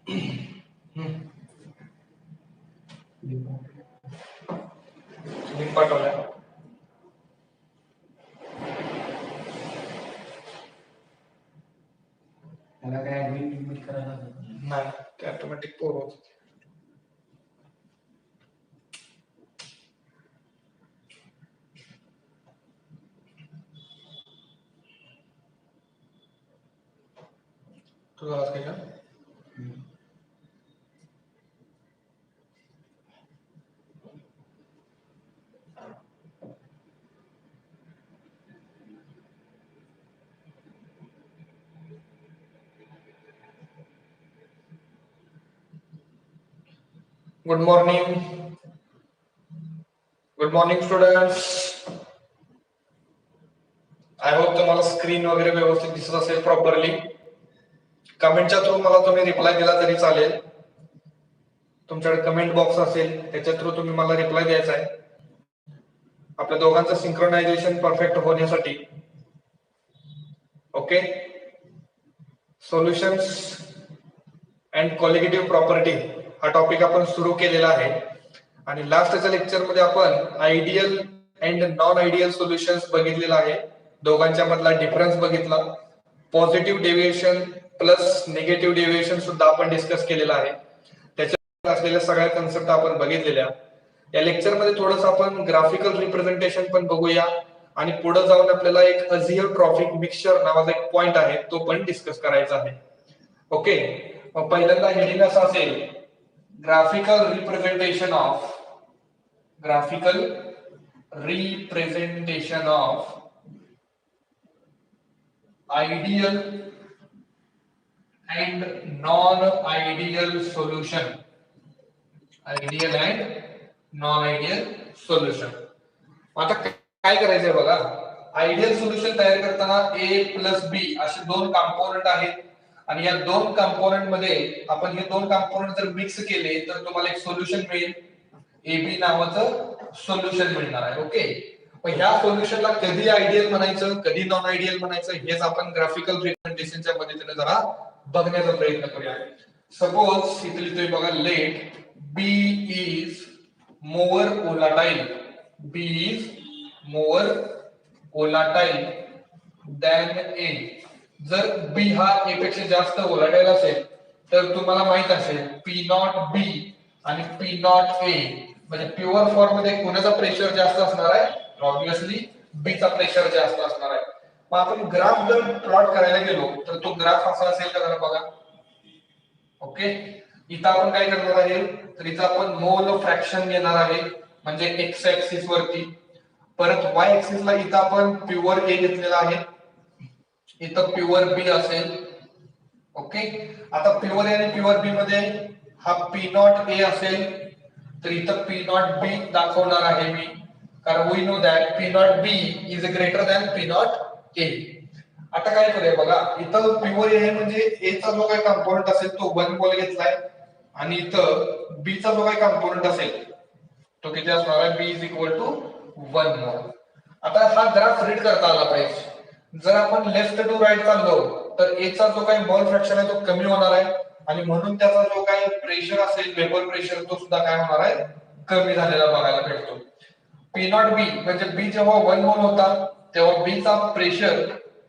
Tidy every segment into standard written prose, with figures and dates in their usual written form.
Link पाठवल्या त्याला काय ऍडमिट करायला नाही, ते ऑटोमॅटिक पोर होत. तुझा आवाज काय का? Good morning students. I hope तुम्हाला स्क्रीन वगैरे व्यवस्थित दिसत असेल प्रॉपरली. कमेंटच्या थ्रू मला तुम्ही रिप्लाय दिला तरी चालेल. तुमच्याकडे कमेंट बॉक्स असेल त्याच्या थ्रू तुम्ही मला रिप्लाय द्यायचा आहे. आपल्या दोघांचं सिंक्रोनायझेशन परफेक्ट होण्यासाठी. Okay. Solutions and colligative property हा टॉपिक आपण सुरू केलेला आहे आणि लास्टच्या लेक्चरमध्ये आपण ideal and non ideal solutions बघितलेला आहे. दोघांच्या मधला डिफरन्स बघितला. Positive deviation plus negative deviation सुद्धा आपण डिस्कस केलेला आहे. त्याच्यात असलेल्या सगळ्या कन्सेप्ट आपण बघितलेल्या. या लेक्चरमध्ये थोडंसं आपण ग्राफिकल रिप्रेझेंटेशन पण बघूया आणि पुढे जाऊन आपल्याला एक अझियोट्रॉफिक मिक्सचर नावाचा एक पॉइंट आहे तो पण डिस्कस करायचा आहे. ओके. मग पहिल्यांदा हेडिंग असं असेल, graphical representation of ideal and non ideal solution. Ideal and non ideal solution. आता काय करायचंय बघा, आयडियल सोल्युशन तयार करताना ए प्लस बी असे दोन कंपोनेंट आहेत आणि या दोन कंपोनेंट मध्ये आपण हे दोन कंपोनेंट जर मिक्स केले तर तुम्हाला एक सोल्युशन मिळेल. AB नावाचं सोल्युशन मिळणार आहे. ओके. पण ह्या सोल्युशनला कधी आयडियल म्हणायचं कधी नॉन आयडियल म्हणायचं हेच आपण ग्राफिकल रिप्रेझेंटेशनच्या मदतीने जरा बघण्याचा प्रयत्न करूया. सपोज इथे लिहितोय बघा, let B is more volatile. B is more volatile than A. जर B हा A पेक्षा जास्त volatile असेल तर तुम्हाला माहित असेल P नॉट B आणि P नॉट A म्हणजे प्युअर फॉर्म मध्ये कोणाचा प्रेशर जास्त असणार आहे? ऑब्वियसली B चा प्रेशर जास्त असणार आहे. मग आपण ग्राफ जर प्लॉट करायला गेलो तर तो ग्राफ असा असेल का जरा बघा. ओके. इथं आपण काय करणार आहे, तर इथं आपण मोल फ्रॅक्शन घेणार आहे म्हणजे एक्स ऍक्सिस वरती. परत वाय ऍक्सिस ला इथं आपण प्युअर ए घेतलेला आहे, इथं प्युअर बी असेल. ओके. आता प्युअर ए आणि प्युअर बी मध्ये हा पी नॉट ए असेल तर इथं पी नॉट बी दाखवणार आहे मी, कारण we know that P not B is greater than P naught A. आता काय करूया बघा, इथं प्युअर ए म्हणजे ए चा जो काही कंपोनेंट असेल तो 1 मोल घेतलाय आणि इथं बी चा जो काही कंपोनेंट असेल तो किती असणार आहे? बी इज इक्वल टू 1 मोल. आता हा ग्राफ रीड करता आला पाहिजे. जर आपण लेफ्ट टू राईट चाललो तर ए चा जो काही मोल फ्रॅक्शन आहे तो कमी होणार आहे आणि म्हणून त्याचा जो काही प्रेशर असेल, वेपर प्रेशर, तो सुद्धा काय होणार आहे? कमी झालेला बघायला भेटतो. पी नॉट बी म्हणजे बी जेव्हा 1 मोल होता तेव्हा बी चा प्रेशर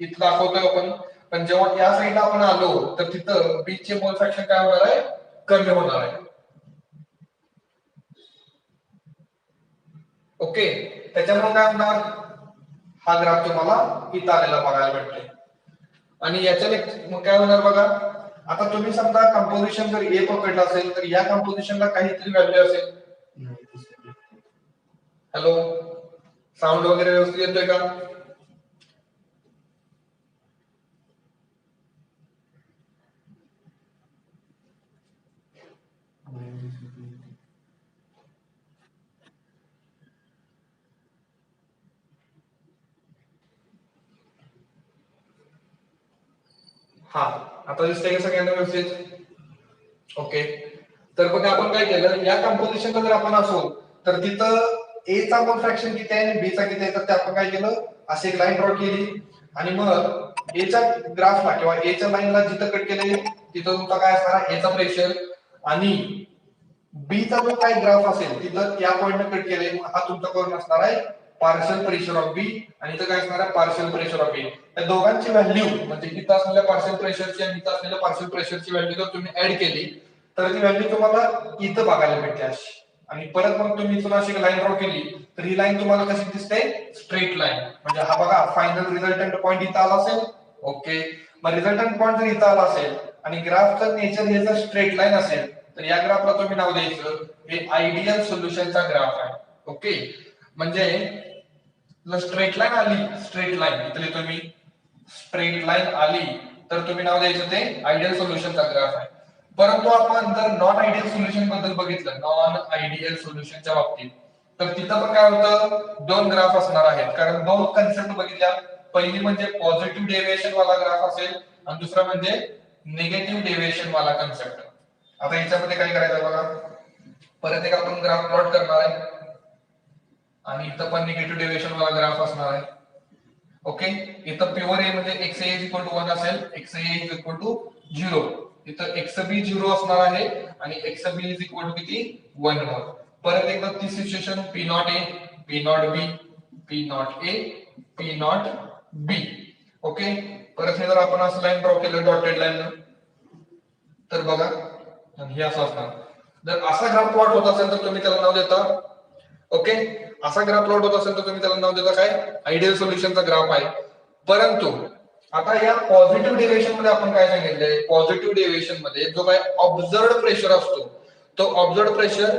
इथं दाखवतोय आपण, पण जेव्हा या साईडला आपण आलो तर तिथं बी चे मोल फ्रॅक्शन काय होणार आहे? कमी होणार आहे. ओके. त्याच्यामुळे काय होणार, हा ग्राफ तुम्हाला इथं आलेला बघायला भेटतोय. आणि याच्याने मग काय होणार बघा, आता तुम्ही समजा कंपोजिशन जर ए पकडलं असेल तर या कंपोजिशनला काहीतरी व्हॅल्यू असेल. हॅलो, साऊंड वगैरे व्यवस्थित येतोय का? हा, आता दिसतंय का सगळ्यांना व्यवस्थित? ओके. तर बघा आपण काय केलं, या कंपोजिशनला जर आपण असो तर तिथं ए चा मोल फ्रॅक्शन किती आहे आणि बी चा किती आहे, तर ते आपण काय केलं, अशी एक लाईन ड्रॉ केली आणि मग ए च्या ग्राफला किंवा ए च्या लाईनला जिथं कट केले तिथं तुमचा काय असणार आहे एचा प्रेशर आणि बीचा जो काय ग्राफ असेल तिथं या पॉइंटने कट केले हा तुमचा कोण असणार आहे पार्शियल प्रेशर ऑफ बी आणि इथं काय असणार आहे पार्शियल प्रेशर ऑफ ए. त्या दोघांची व्हॅल्यू म्हणजे इथं असलेल्या पार्शियल प्रेशरची आणि इथं असलेल्या पार्शियल प्रेशरची व्हॅल्यू जर तुम्ही ऍड केली तर ती व्हॅल्यू तुम्हाला इथं बघायला भेटते अशी. आणि परत मग तुम्ही इथून अशी लाईन ड्रॉ केली तर ही लाईन तुम्हाला कशी दिसते स्ट्रेट लाईन. म्हणजे हा बघा फायनल रिझल्टंट पॉइंट इथं आला असेल. ओके, मग रिझल्टंट पॉइंट जर इथं आला असेल आणि ग्राफचं नेचर हे जर स्ट्रेट लाईन असेल तर या ग्राफला तुम्ही नाव द्यायचं हे आयडियल सोल्युशनचा ग्राफ आहे. ओके, म्हणजे स्ट्रेट लाईन आली स्ट्रेट लाईन इथले तुम्ही स्ट्रेट लाईन आली तर तुम्ही नाव द्यायचं ते आयडियल सोल्युशनचा ग्राफ आहे. परंतु आपण जर नॉन आयडियल सोल्युशन बद्दल बघितलं नॉन आयडियल सोल्युशनच्या बाबतीत तर तिथं पण काय होतं दोन ग्राफ असणार आहेत कारण दोन कन्सेप्ट बघितल्या. पहिली म्हणजे पॉझिटिव्ह डेव्हिएशन वाला ग्राफ असेल आणि दुसरा म्हणजे निगेटिव्ह डेव्हिएशन वाला कन्सेप्ट. आता याच्यामध्ये काय करायचं बघा परत एक आपण ग्राफ प्लॉट करणार आहे आणि इथं पण निगेटिव्ह डेव्हिएशन वाला ग्राफ असणार आहे. ओके, इथं प्युअर ए म्हणजे X A is equal to 1 असेल x A is equal to 0. इथं एक्स बी 0 असणार आहे आणि x B is equal to किती 1 वर. परत एकदा ती situation P naught A P not B P naught A P not B. Okay, परत हे जर आपण असं लाईन ड्रॉ केलं डॉटेड लाईन तर बघा हे असं असणार. जर असा ग्राफ प्लॉट होत असेल तर तुम्ही त्याला नाव देता ओके असा ग्राफ प्लॉट होत असेल तर तुम्ही त्याला नाव देता काय आयडियल सोल्युशनचा ग्राफ आहे. परंतु आता या पॉझिटिव्ह डेव्हिएशन मध्ये आपण काय सांगितलंय पॉझिटिव्ह डेव्हिएशन मध्ये जो काय ऑब्झर्व्ड प्रेशर असतो तो ऑब्झर्व्ड प्रेशर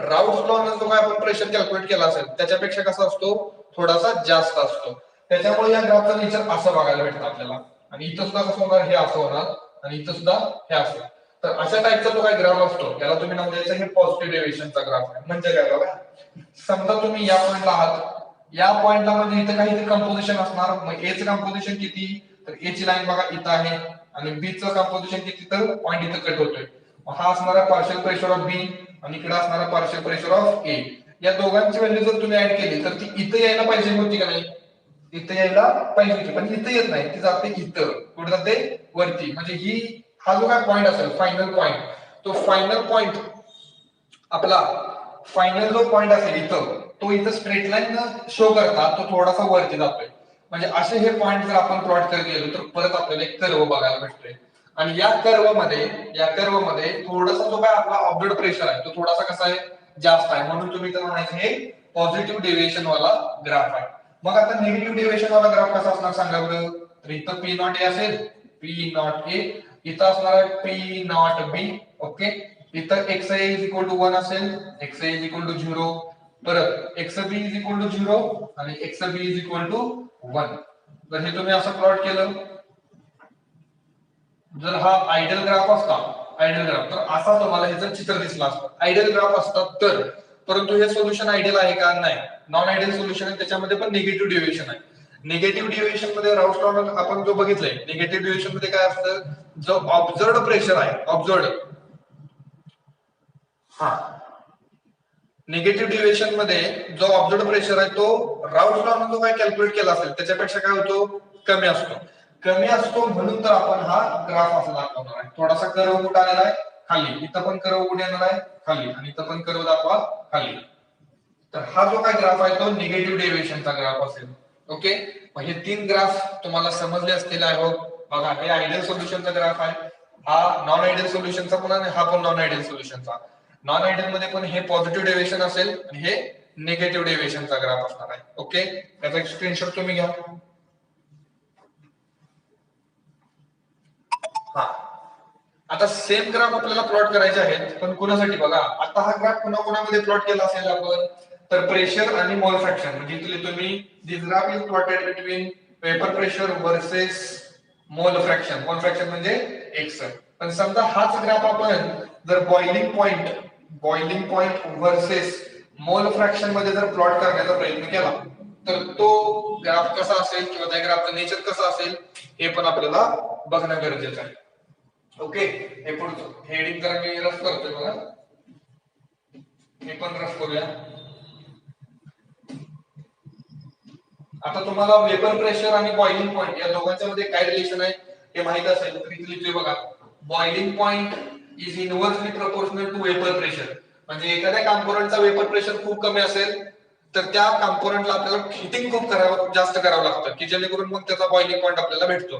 राऊट्स लॉ ने जो काय आपण प्रेशर कॅल्क्युलेट केला असेल त्याच्यापेक्षा कसा असतो थोडासा जास्त असतो. त्याच्यामुळे या ग्राफचं नेचर असं बघायला भेटतं आपल्याला. आणि इथं सुद्धा कसं होणार हे असं होणार आणि इथं सुद्धा हे असं. तर अशा टाइपचा जो काही ग्राफ असतो त्याला तुम्ही नाव द्यायचं हे पॉझिटिव्ह डेव्हिएशनचा ग्राफ आहे. म्हणजे काय बघा समजा तुम्ही या पॉइंटला आहात या पॉइंटला म्हणजे इथं काहीतरी कंपोजिशन असणार. मग ए चं कंपोजिशन किती तर ए ची लाईन बघा इथं आहे आणि बी चं कंपोजिशन किती तर पॉइंट इथं कट होतोय. हा असणारा पार्शियल प्रेशर ऑफ बी आणि इकडे असणारा पार्शियल प्रेशर ऑफ ए. या दोघांची व्हॅल्यू जर तुम्ही ऍड केली तर ती इथं यायला पाहिजे होती का नाही इथं यायला पाहिजे होती पण इथं येत नाही ती जाते इथं कुठे जाते वरती. म्हणजे ही हा जो काय पॉइंट असेल फायनल पॉइंट तो फायनल पॉइंट आपला फायनल जो पॉइंट असेल इथं तो इथं स्ट्रेट लाईन शो करता तो थोडासा वरती जातोय. म्हणजे असे हे पॉइंट जर आपण प्लॉट करत गेलो तर परत आपल्याला एक कर्व बघायला भेटतोय. आणि या कर्व मध्ये थोडासा जो काय आपला ऑब्झर्व्ड प्रेशर आहे तो थोडासा कसा आहे जास्त आहे. म्हणून तुम्ही तर म्हणायचं हे पॉझिटिव्ह डेव्हिएशन वाला ग्राफ आहे. मग आता निगेटिव्ह डेव्हिएशन वाला ग्राफ कसा असणार सांगा बरं. तर इथं पी नॉट ए असेल पी नॉट ए इथं असणार आहे पी नॉट बी. ओके, इथं x A is equal to 1 असेल x A is equal to 0 परत x B is equal to 0 आणि x B is equal to 1. तर हे तुम्ही असं प्लॉट केलं जर हा आयडियल ग्राफ असता आयडियल ग्राफ तर असा तुम्हाला ह्याचं चित्र दिसलं असतं. आयडियल ग्राफ असतात तर परंतु हे सोल्युशन आयडियल आहे का नाही नॉन आयडियल सोल्युशन आहे त्याच्यामध्ये पण निगेटिव्ह डेव्हिएशन आहे. निगेटिव्ह डेव्हिएशन मध्ये राऊस लॉ आपण जो बघितलंय निगेटिव्ह डेव्हिएशन मध्ये काय असतं जो ऑब्झर्व्ड प्रेशर आहे ऑब्झर्व्ड हा निगेटिव्ह डेव्हिएशन मध्ये जो ऑब्झर्व्ड प्रेशर आहे तो राऊस लॉ जो काय कॅल्क्युलेट केला असेल त्याच्यापेक्षा काय होतो कमी असतो म्हणून तर आपण हा ग्राफ असा दाखवणार आहे. थोडासा कर्व कुठे आलेला आहे खाली इथं पण कर्व कुठे येणार आहे खाली आणि इथं पण कर्व दाखवा खाली. तर हा जो काय ग्राफ आहे तो निगेटिव्ह डेव्हिएशनचा ग्राफ असेल. ओके, मग हे तीन ग्राफ तुम्हाला समजले असतील आहे बघा हे आयडियल सोल्युशनचा ग्राफ आहे हा नॉन आयडियल सोल्युशनचा पण आणि हा पण नॉन आयडियल सोल्युशनचा. नॉन आयडियल मध्ये पण हे पॉझिटिव्ह डेव्हिएशन असेल आणि हे निगेटिव्ह डेव्हिएशनचा ग्राफ असणार आहे. ओके, त्याचा एक स्क्रीनशॉट तुम्ही घ्या. हा आता सेम ग्राफ आपल्याला प्लॉट करायचे आहेत पण कुणासाठी बघा आता हा ग्राफ कुणामध्ये प्लॉट केला असेल आपण तर प्रेशर आणि मोल फ्रॅक्शन म्हणजे इथले तुम्ही this graph is plotted between vapour pressure versus mole fraction म्हणजे एक्स. पण समजा हाच ग्राफ आपण जर boiling point versus mole fraction मध्ये जर प्लॉट करण्याचा प्रयत्न केला तर तो ग्राफ कसा असेल किंवा त्या ग्राफचं नेचर कसं असेल हे पण आपल्याला बघणं गरजेचं आहे. ओके, हे पुढचं हेडिंग तर मी रफ करतोय बघा हे पण रफ करूया. आता तुम्हाला वेपर प्रेशर आणि बॉइलिंग पॉइंट या दोघांच्या मध्ये काय रिलेशन आहे हे माहित असेल तर इथे लिहितोय बघा boiling point is inversely proportional to vapour pressure. म्हणजे एखाद्या कॉम्पोनंटचा वेपर प्रेशर खूप कमी असेल तर त्या कॉम्पोनंटला आपल्याला हिटिंग खूप जास्त करावं लागतं की जेणेकरून मग त्याचा बॉइलिंग पॉइंट आपल्याला भेटतो.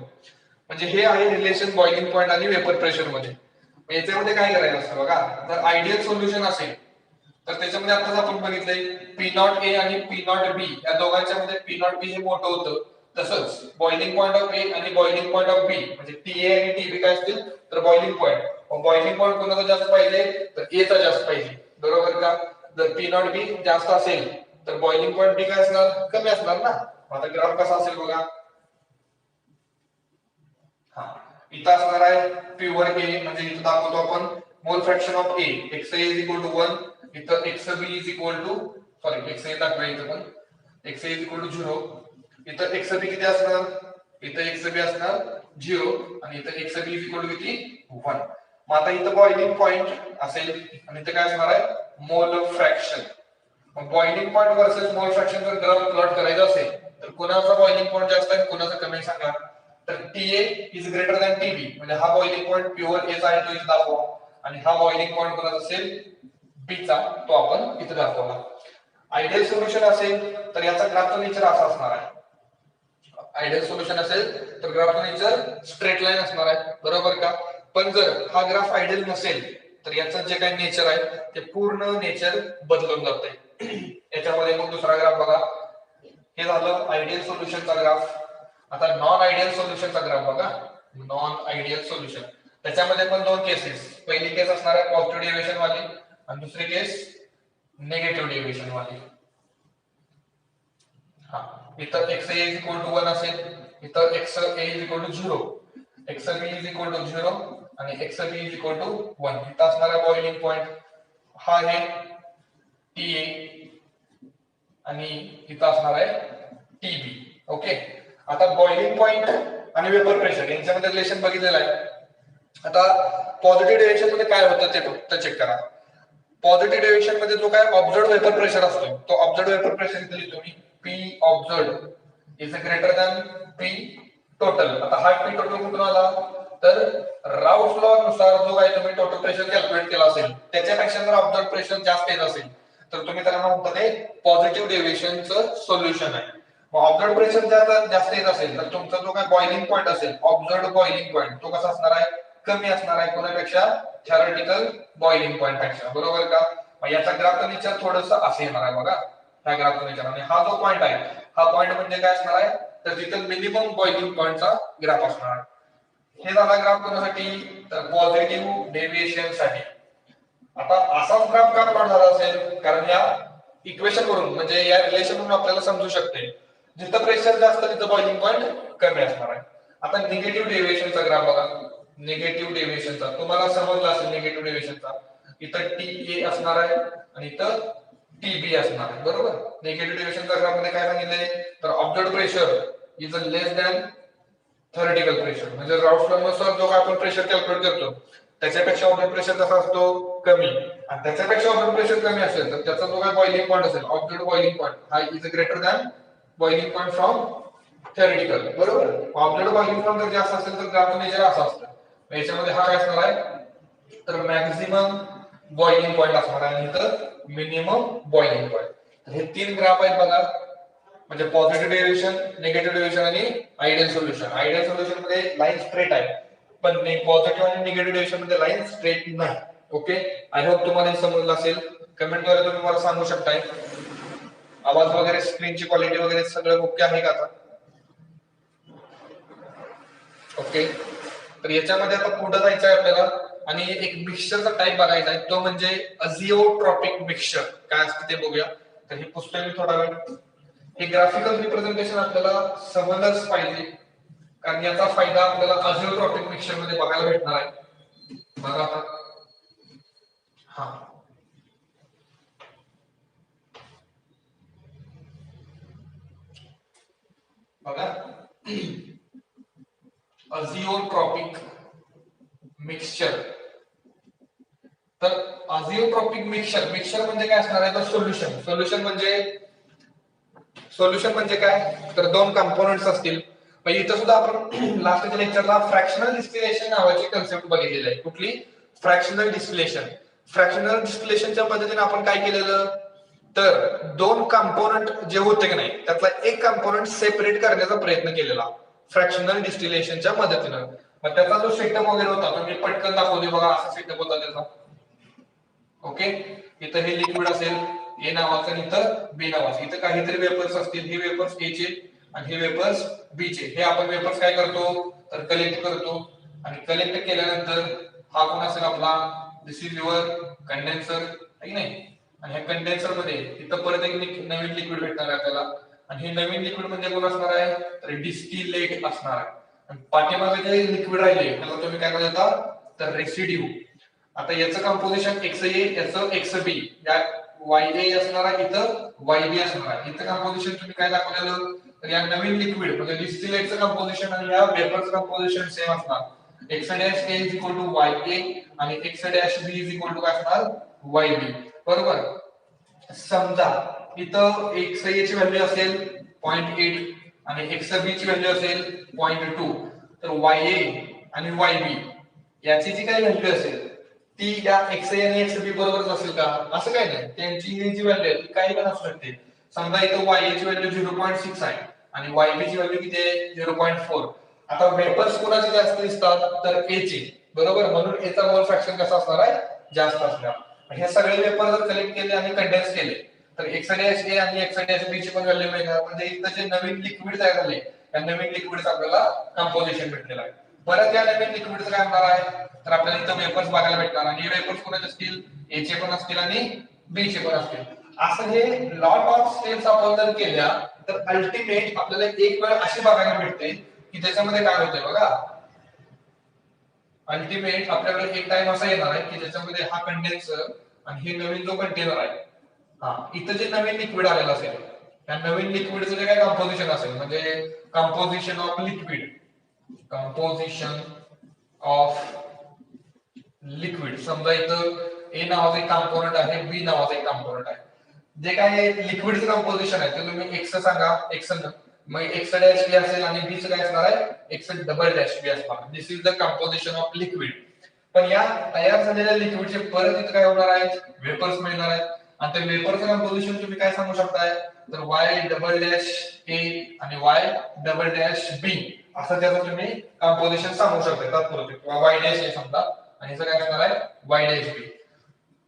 म्हणजे हे आहे रिलेशन बॉइलिंग पॉइंट आणि वेपर प्रेशर मध्ये. याच्यामध्ये काय करायचं असतं बघा, जर आयडियल सोल्युशन असेल तर त्याच्यामध्ये आताच आपण बघितलंय पी नॉट ए आणि पी नॉट बी या दोघांच्या मध्ये पी नॉट बी हे मोठं होतं. तसंच बॉइलिंग पॉइंट ऑफ ए आणि बॉइलिंग पॉइंट ऑफ बी म्हणजे टी ए आणि टी बी काय असतील तर बॉइलिंग पॉइंट. बॉइलिंग पॉइंट कोणाचा जास्त पाहिजे तर ए चा जास्त पाहिजे, बरोबर का. जर पी नॉट बी जास्त असेल तर बॉइलिंग पॉइंट बी काय असणार कमी असणार ना. आता ग्राफ कसा असेल बघा, हा इथं असणार आहे प्युअर ए म्हणजे इथं दाखवतो आपण mole fraction of A x A is equal to 1, इथं x B is equal to sorry x A दाखवलं इथं पण x A is equal to 0, इथं एक्स बी किती असणार, इथं एक्स बी असणार 0 आणि इथं x B is equal to किती 1. मग आता इथं बॉइलिंग पॉइंट असेल आणि इथं काय असणार आहे मोल फ्रॅक्शन. मग boiling point versus mole fraction जर ग्राफ प्लॉट करायचा असेल तर कोणाचा बॉइलिंग पॉइंट जास्त आहे कोणाचा कमी सांगा. तर TA is greater than TB म्हणजे हा बॉइलिंग पॉइंट प्युअर A चा आहे तो इथे दाखवा आणि हा बॉइलिंग पॉइंट कोणाचा असेल B चा तो आपण इथे दाखवला. आयडियल सोल्युशन असेल तर याचा ग्राफचा नेचर असा असणार आहे. आयडियल सोल्युशन असेल तर ग्राफचा नेचर स्ट्रेट लाईन असणार आहे, बरोबर का. पण जर हा ग्राफ आयडियल नसेल तर याचं जे काही नेचर आहे ते पूर्ण नेचर बदलून जाते. याच्यामध्ये मग दुसरा ग्राफ बघा, हे झालं आयडियल सोल्युशनचा ग्राफ. आता नॉन आयडियल सोल्युशनचा ग्राफ बघा, नॉन आयडियल सोल्युशन त्याच्यामध्ये पण दोन केसेस. पहिली केस असणार आहे पॉझिटिव्ह डेरिव्हेशन वाली आणि दुसरी केस निगेटिव्ह डेरिव्हेशन वाली. हा इथं x a is equal to 1 असेल, इथं x a is equal to 0, x b is equal to 0 आणि x b is equal to 1. इथं असणार आहे बॉइलिंग पॉइंट हा आहे TA आणि इथं असणार आहे TB. ओके, आता बॉइलिंग पॉइंट आणि वेपर प्रेशर यांच्यामध्ये रिलेशन बघितलेलं आहे. आता पॉझिटिव्ह डेरिव्हेशन मध्ये काय होतं ते फक्त चेक करा. पॉझिटिव्ह डेरिव्हेशन मध्ये जो काय ऑब्झर्व्ड वेपर प्रेशर असतो तो ऑब्झर्व्ड वेपर प्रेशर इथे लिहितो मी P observed is greater than P total. आता हा P टोटल कुठून आला तर राऊस लॉ नुसार जो काय तुम्ही टोटल प्रेशर कॅल्क्युलेट केला असेल त्याच्यापेक्षा जर ऑब्झर्व्ड प्रेशर जास्त येत असेल तर तुम्ही त्याला म्हणता ते पॉझिटिव्ह डेरिव्हेशनचं सोल्युशन आहे. ऑब्झर्व्ड प्रेशर जर जास्त येत असेल तर तुमचा जो काय बॉइलिंग पॉइंट असेल ऑब्झर्व्ड बॉइलिंग पॉइंट तो कसा असणार आहे कमी असणार आहे कोणापेक्षा थेरॉटिकल बॉइलिंग पॉइंट पेक्षा, बरोबर का. मग याचा ग्राफचा नेचर थोडंसं असं येणार आहे बघा, ह्या ग्राफचा नेचर. आणि हा जो पॉइंट आहे हा पॉइंट म्हणजे काय असणार आहे तर तिथं मिनिमम बॉइलिंग पॉइंटचा ग्राफ असणार आहे. हे झाला ग्राफ कोणासाठी तर पॉझिटिव्ह डेव्हिएशन साठी. आता असाच ग्राफ का प्लॉट झाला असेल कारण या इक्वेशन वरून म्हणजे या रिलेशन वरून आपल्याला समजू शकते जिथं प्रेशर जास्त तिथं बॉइलिंग पॉइंट कमी असणार आहे. आता निगेटिव्ह डेव्हिएशनचा ग्राफ बघा, निगेटिव्ह डेव्हिएशनचा तुम्हाला समजला असेल निगेटिव्ह डेव्हिएशनचा. इथं TA असणार आहे आणि इथं TB असणार आहे, बरोबर. निगेटिव्ह डेव्हिएशनच्या ग्राफ मध्ये काय सांगितलंय तर observed pressure is less than theoretical pressure म्हणजे राऊस लॉ नुसार जो आपण प्रेशर कॅल्क्युलेट करतो त्याच्यापेक्षा ऑब्झर्व्ड प्रेशर कसा असतो कमी आणि त्याच्यापेक्षा ऑब्झर्व्ड प्रेशर कमी असेल तर त्याचा जो काय बॉइलिंग पॉइंट असेल ऑब्झर्व्ड बॉइलिंग पॉइंट हा is greater than boiling point from theoretical, बरोबर. ऑब्झर्व्ड बॉइलिंग पॉइंट जर जास्त असेल तर ग्राफचं नेचर असं असतं. याच्यामध्ये हा काय असणार आहे तर मॅक्झिमम बॉइलिंग पॉइंट असणार आहे आणि इथं मिनिमम बॉइलिंग पॉइंट. हे तीन ग्राफ आहेत बघा म्हणजे पॉझिटिव्ह डेरिव्हेशन निगेटिव्ह डेरिव्हेशन आणि आयडियल सोल्युशन. आयडियल सोल्युशन मध्ये लाईन स्ट्रेट आहे पण पॉझिटिव्ह आणि निगेटिव्ह डेरिव्हेशन मध्ये लाईन स्ट्रेट नाही. ओके, आय होप तुम्हाला हे समजलं असेल. कमेंटद्वारे तुम्ही मला सांगू शकताय. आवाज वगैरे स्क्रीनची क्वालिटी वगैरे सगळं ओके आहे का आता. ओके, तर याच्यामध्ये आता पुढे जायचं आहे आपल्याला आणि एक मिक्सचरचा टाइप बघायचा आहे तो म्हणजे अझिओट्रॉपिक मिक्सचर. काय असतं ते बघूया. तर हे पुस्तक मी थोडा वेळ हे ग्राफिकल रिप्रेझेंटेशन आपल्याला समजलंच पाहिजे कारण याचा फायदा आपल्याला अझिओट्रॉपिक मिक्सचर मध्ये बघायला भेटणार आहे. बघा आता, हा बघा अझिओट्रॉपिक मिक्सचर. तर अझिओट्रॉपिक मिक्सचर मिक्सचर म्हणजे काय असणार आहे तर सोल्युशन. सोल्युशन म्हणजे काय तर दोन कंपोनेंट्स असतील मग इथं सुद्धा आपण लास्टच्या लेक्चरला फ्रॅक्शनल डिस्टिलेशन नावाची कन्सेप्ट बघितलेली आहे. कुठली? Fractional distillation. फ्रॅक्शनल डिस्टिलेशनच्या पद्धतीने आपण काय केलेलं, तर दोन कंपोनंट जे होते की नाही त्यातला एक कंपोनंट सेपरेट करण्याचा प्रयत्न केलेला फ्रॅक्शनल डिस्टिलेशनच्या मदतीनं. मग त्याचा जो सेटअप वगैरे होता तो मी पटकन दाखवते बघा. असा सेटअप होता त्याचा. ओके, इथं हे लिक्विड असेल ए नावाचं आणि इथं बी नावाचं. इथं काहीतरी वेपर्स असतील. हे वेपर्स ए चे आणि हे वेपर्स बी चे. हे आपण वेपर्स काय करतो तर कलेक्ट करतो आणि कलेक्ट केल्यानंतर हा कोण असेल आपला, दिस इज युअर कंडेन्सर आहे की नाही. आणि ह्या कंडेन्सर मध्ये इथं परत एक नवीन लिक्विड भेटणार आहे आपल्याला. आणि हे नवीन लिक्विड म्हणजे कोण असणार आहे तर डिस्टिलेट असणार आहे. आणि पाठीमागे जे लिक्विड राहिले त्याला तुम्ही काय म्हणता तर रेसिड्यू. आता याचं कंपोजिशन एक्स ए याचं एक्स बी, या वाय ए असणार आहे इथं वाय बी असणार आहे. इथं कंपोजिशन तुम्ही काय दाखवलेलं तर या नवीन लिक्विड म्हणजे डिस्टिलेटचं कंपोजिशन आणि या वेपर्सचं कंपोजिशन सेम असणार. X dash A is equal to y A आणि x dash B is equal to काय असणार वाय बी. बरोबर. समजा इथं एक्स ए ची व्हॅल्यू असेल 0.8 आणि एक्स बी ची व्हॅल्यू असेल 0.2, तर वाय ए आणि वाय बी याची जी काही व्हॅल्यू असेल ती या एक्स ए आणि एक्स बी बरोबरच असेल का? असं काही नाही. त्यांची जी व्हॅल्यू आहे ती काही पण असू शकते. समजा इथं वाय ए ची व्हॅल्यू 0.6 आहे आणि वाय बी ची व्हॅल्यू किती आहे 0.4. आता वेपर्स कोणाचे जास्त दिसतात तर ए चे. बरोबर. म्हणून एचा मोल फ्रॅक्शन कसा असणार आहे जास्त असणार. हे सगळे वेपर जर कलेक्ट केले आणि कंडेन्स केले तर एक्स डॅश ए आणि एक्स डॅश बी ची पण व्हॅल्यू मिळणार. म्हणजे इथं जे नवीन लिक्विड तयार झाले या नवीन लिक्विडचं आपल्याला कंपोजिशन भेटलेलं आहे. परत या नवीन लिक्विडचं काय होणार आहे तर आपल्याला इथं वेपर्स बघायला भेटणार आणि हे वेपर्स कोणाचे असतील ए चे पण असतील आणि बी चे पण असतील. असं हे लॉट ऑफ स्टेप्स आपण जर केल्या तर अल्टिमेट आपल्याला एक वेळ अशी बघायला भेटते की त्याच्यामध्ये काय होतंय बघा. अल्टिमेट आपल्याकडे एक टाइम असा येणार आहे की ज्याच्यामध्ये हा कंडेन्सर आणि हे नवीन जो कंटेनर आहे हा इथं जे नवीन लिक्विड आलेलं असेल त्या नवीन लिक्विडचं जे काय कंपोजिशन असेल म्हणजे composition of liquid, composition of liquid. समजा इथं ए नावाचा एक कंपोनंट आहे बी नावाचा एक कंपोनंट आहे. जे काय लिक्विडचं कंपोजिशन आहे ते तुम्ही एक्स सांगा एक्स मग एक्स डॅश बी असेल आणि बी चं काय असणार आहे एक्स डबल डॅश बी असणार. This is the composition of liquid. पण या तयार झालेल्या लिक्विडचे परत इथं काय होणार आहे वेपर्स मिळणार आहेत आणि त्या वेपरचं कंपोजिशन तुम्ही काय सांगू शकताय तर वाय डबल डॅश ए आणि वाय डबल डॅश बी असं त्याचं तुम्ही कंपोजिशन सांगू शकता तात्पुरते. किंवा वाय डॅश ए समजा आणि याचं काय असणार आहे वाय डॅश बी.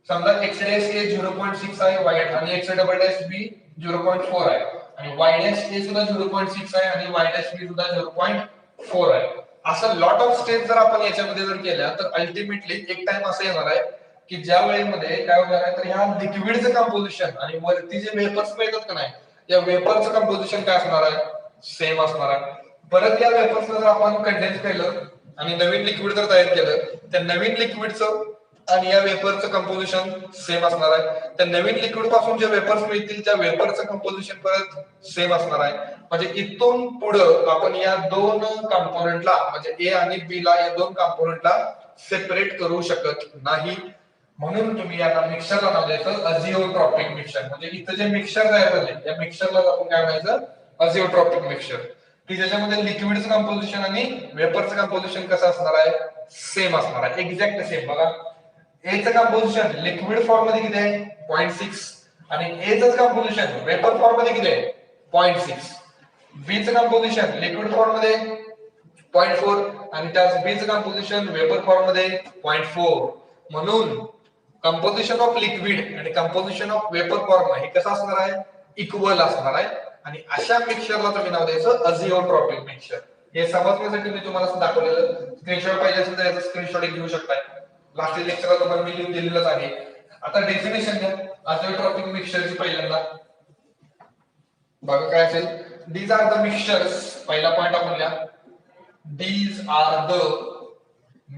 समजा एक्स डॅश ए 0.6 आहे वाय आणि एक्स डबल डॅश बी 0.4 आहे आणि वाय डॅश ए सुद्धा 0.6 आहे आणि वाय डॅश बी सुद्धा 0.4 आहे. असं लॉट ऑफ स्टेप जर आपण याच्यामध्ये जर केल्या तर अल्टिमेटली एक टाइम असं येणार आहे की ज्या वेळेमध्ये काय होणार आहे तर ह्या लिक्विडचं कंपोजिशन आणि वरती जे वेपर्स मिळतात का नाही या वेपरचं कंपोजिशन काय असणार आहे सेम असणार आहे. परत या वेपर्सला जर आपण कंडेन्स केलं आणि नवीन लिक्विड जर तयार केलं त्या नवीन लिक्विडचं आणि या वेपरचं कंपोजिशन सेम असणार आहे. त्या नवीन लिक्विड पासून जे वेपर्स मिळतील त्या वेपरचं कंपोजिशन परत सेम असणार आहे. म्हणजे इथून पुढे आपण या दोन कंपोनेंटला म्हणजे ए आणि बी ला या दोन कंपोनेंटला सेपरेट करू शकत नाही. म्हणून तुम्ही याला मिक्सरला नाव द्यायचं अजिओट्रॉपिक मिक्सर. म्हणजे इथं जे मिक्सर तयार झाले या मिक्सरला आपण काय म्हणायचं अजिओट्रॉपिक मिक्सर की ज्याच्यामध्ये लिक्विडचं कंपोजिशन आणि वेपरचं कंपोजिशन कसं असणार आहे सेम असणार आहे एक्झॅक्ट सेम. बघा एचं कंपोजिशन लिक्विड फॉर्म मध्ये किती आहे 0.6 आणि एचं कंपोजिशन वेपर फॉर्म मध्ये किती आहे 0.6. बीचं कंपोजिशन लिक्विड फॉर्म मध्ये 0.4 आणि त्याच बीचं कंपोजिशन वेपर फॉर्म मध्ये 0.4. म्हणून कंपोजिशन ऑफ लिक्विड आणि कंपोजिशन ऑफ वेपर फॉर्म हे कसं असणार आहे इक्वल असणार आहे आणि अशा मिक्सरला तुम्ही नाव द्यायचं अजिओट्रॉपिक मिक्सर. हे समजण्यासाठी मी तुम्हाला दाखवलेलं. स्क्रीनशॉट पाहिजे असेल तर याचा स्क्रीनशॉट घेऊ शकता. लास्ट लेक्चरला तुम्हाला मी लिहून दिलेलंच आहे. आता डेफिनेशन द्या अजिओट्रॉपिक मिक्सरची पहिल्यांदा. बघा काय असेल these are the mixtures. पहिला पॉइंट आपण लिहा these are the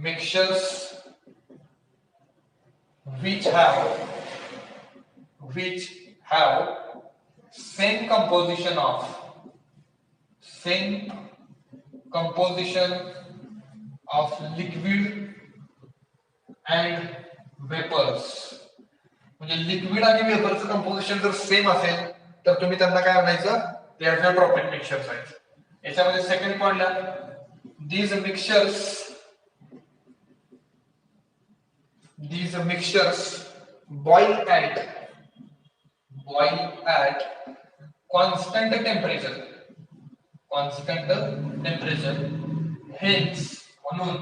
mixtures which have same composition of liquid and vapors. म्हणजे लिक्विड आणि वेपरचं कंपोजिशन जर सेम असेल तर तुम्ही त्यांना काय म्हणायचं ते अजिओट्रॉपिक मिक्सर्स आहेत. याच्यामध्ये सेकंड पॉइंटला these mixtures boil at constant temperature hence म्हणून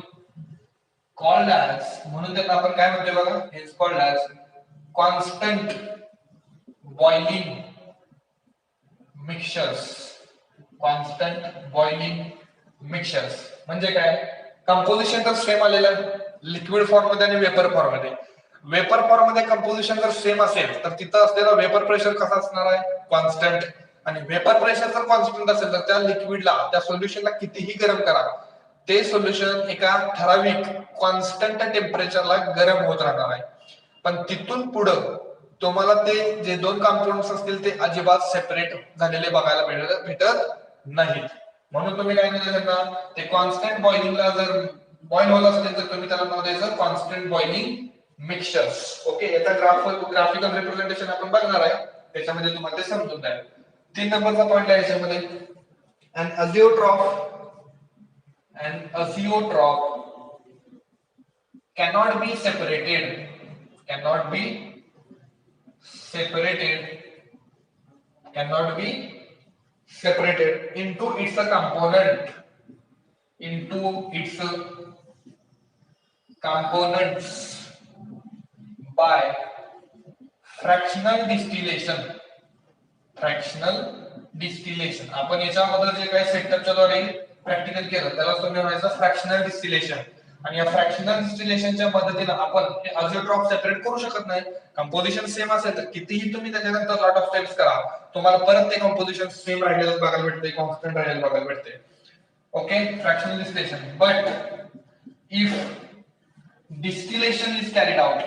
called as म्हणून त्याला आपण काय म्हणतोय बघा hence called as constant boiling mixtures म्हणजे काय कंपोजिशन तर सेम आलेलं आहे लिक्विड फॉर्म मध्ये आणि वेपर फॉर्म मध्ये. वेपर फॉर्म मध्ये कंपोजिशन जर सेम असेल तर तिथं असलेला वेपर प्रेशर कसा असणार आहे कॉन्स्टंट. आणि वेपर प्रेशर जर कॉन्स्टंट असेल तर त्या लिक्विडला त्या सोल्युशनला कितीही गरम करा ते सोल्युशन एका ठराविक कॉन्स्टंट टेम्परेचरला गरम होत राहणार आहे. पण तिथून पुढं तुम्हाला ते जे दोन कंपाऊंड्स असतील ते अजिबात सेपरेट झालेले बघायला भेटत नाहीत. म्हणून तुम्ही काय म्हणता ते कॉन्स्टंट बॉइलिंगला जर बॉईल होत असेल तर तुम्ही त्याला नाव द्यायचं कॉन्स्टंट बॉइलिंग मिक्सचर्स. ओके, याचा ग्राफिकल रिप्रेझेंटेशन आपण बघणार आहे त्याच्यामध्ये तुम्हाला ते समजून जाईल. 3 नंबरचा पॉइंट आहे याच्यामध्ये an azeotrope cannot be separated into its components by fractional distillation. आपण याच्या अगोदर जे काही सेटअपच्या द्वारे प्रॅक्टिकल केलं त्याला तुम्ही म्हणायचं फ्रॅक्शनल डिस्टिलेशन. आणि या फ्रॅक्शनल डिस्टिलेशनच्या मदतीने आपण हे अझिओट्रॉप सेपरेट करू शकत नाही. कंपोजिशन सेम असेल तर कितीही तुम्ही त्याच्यानंतर लॉट ऑफ स्टेप्स करा तुम्हाला परत ते कंपोजिशन सेम राहिलेलं बघायला भेटते कॉन्स्टंट राहिलेलं बघायला भेटते. Okay, fractional distillation. But if distillation is carried out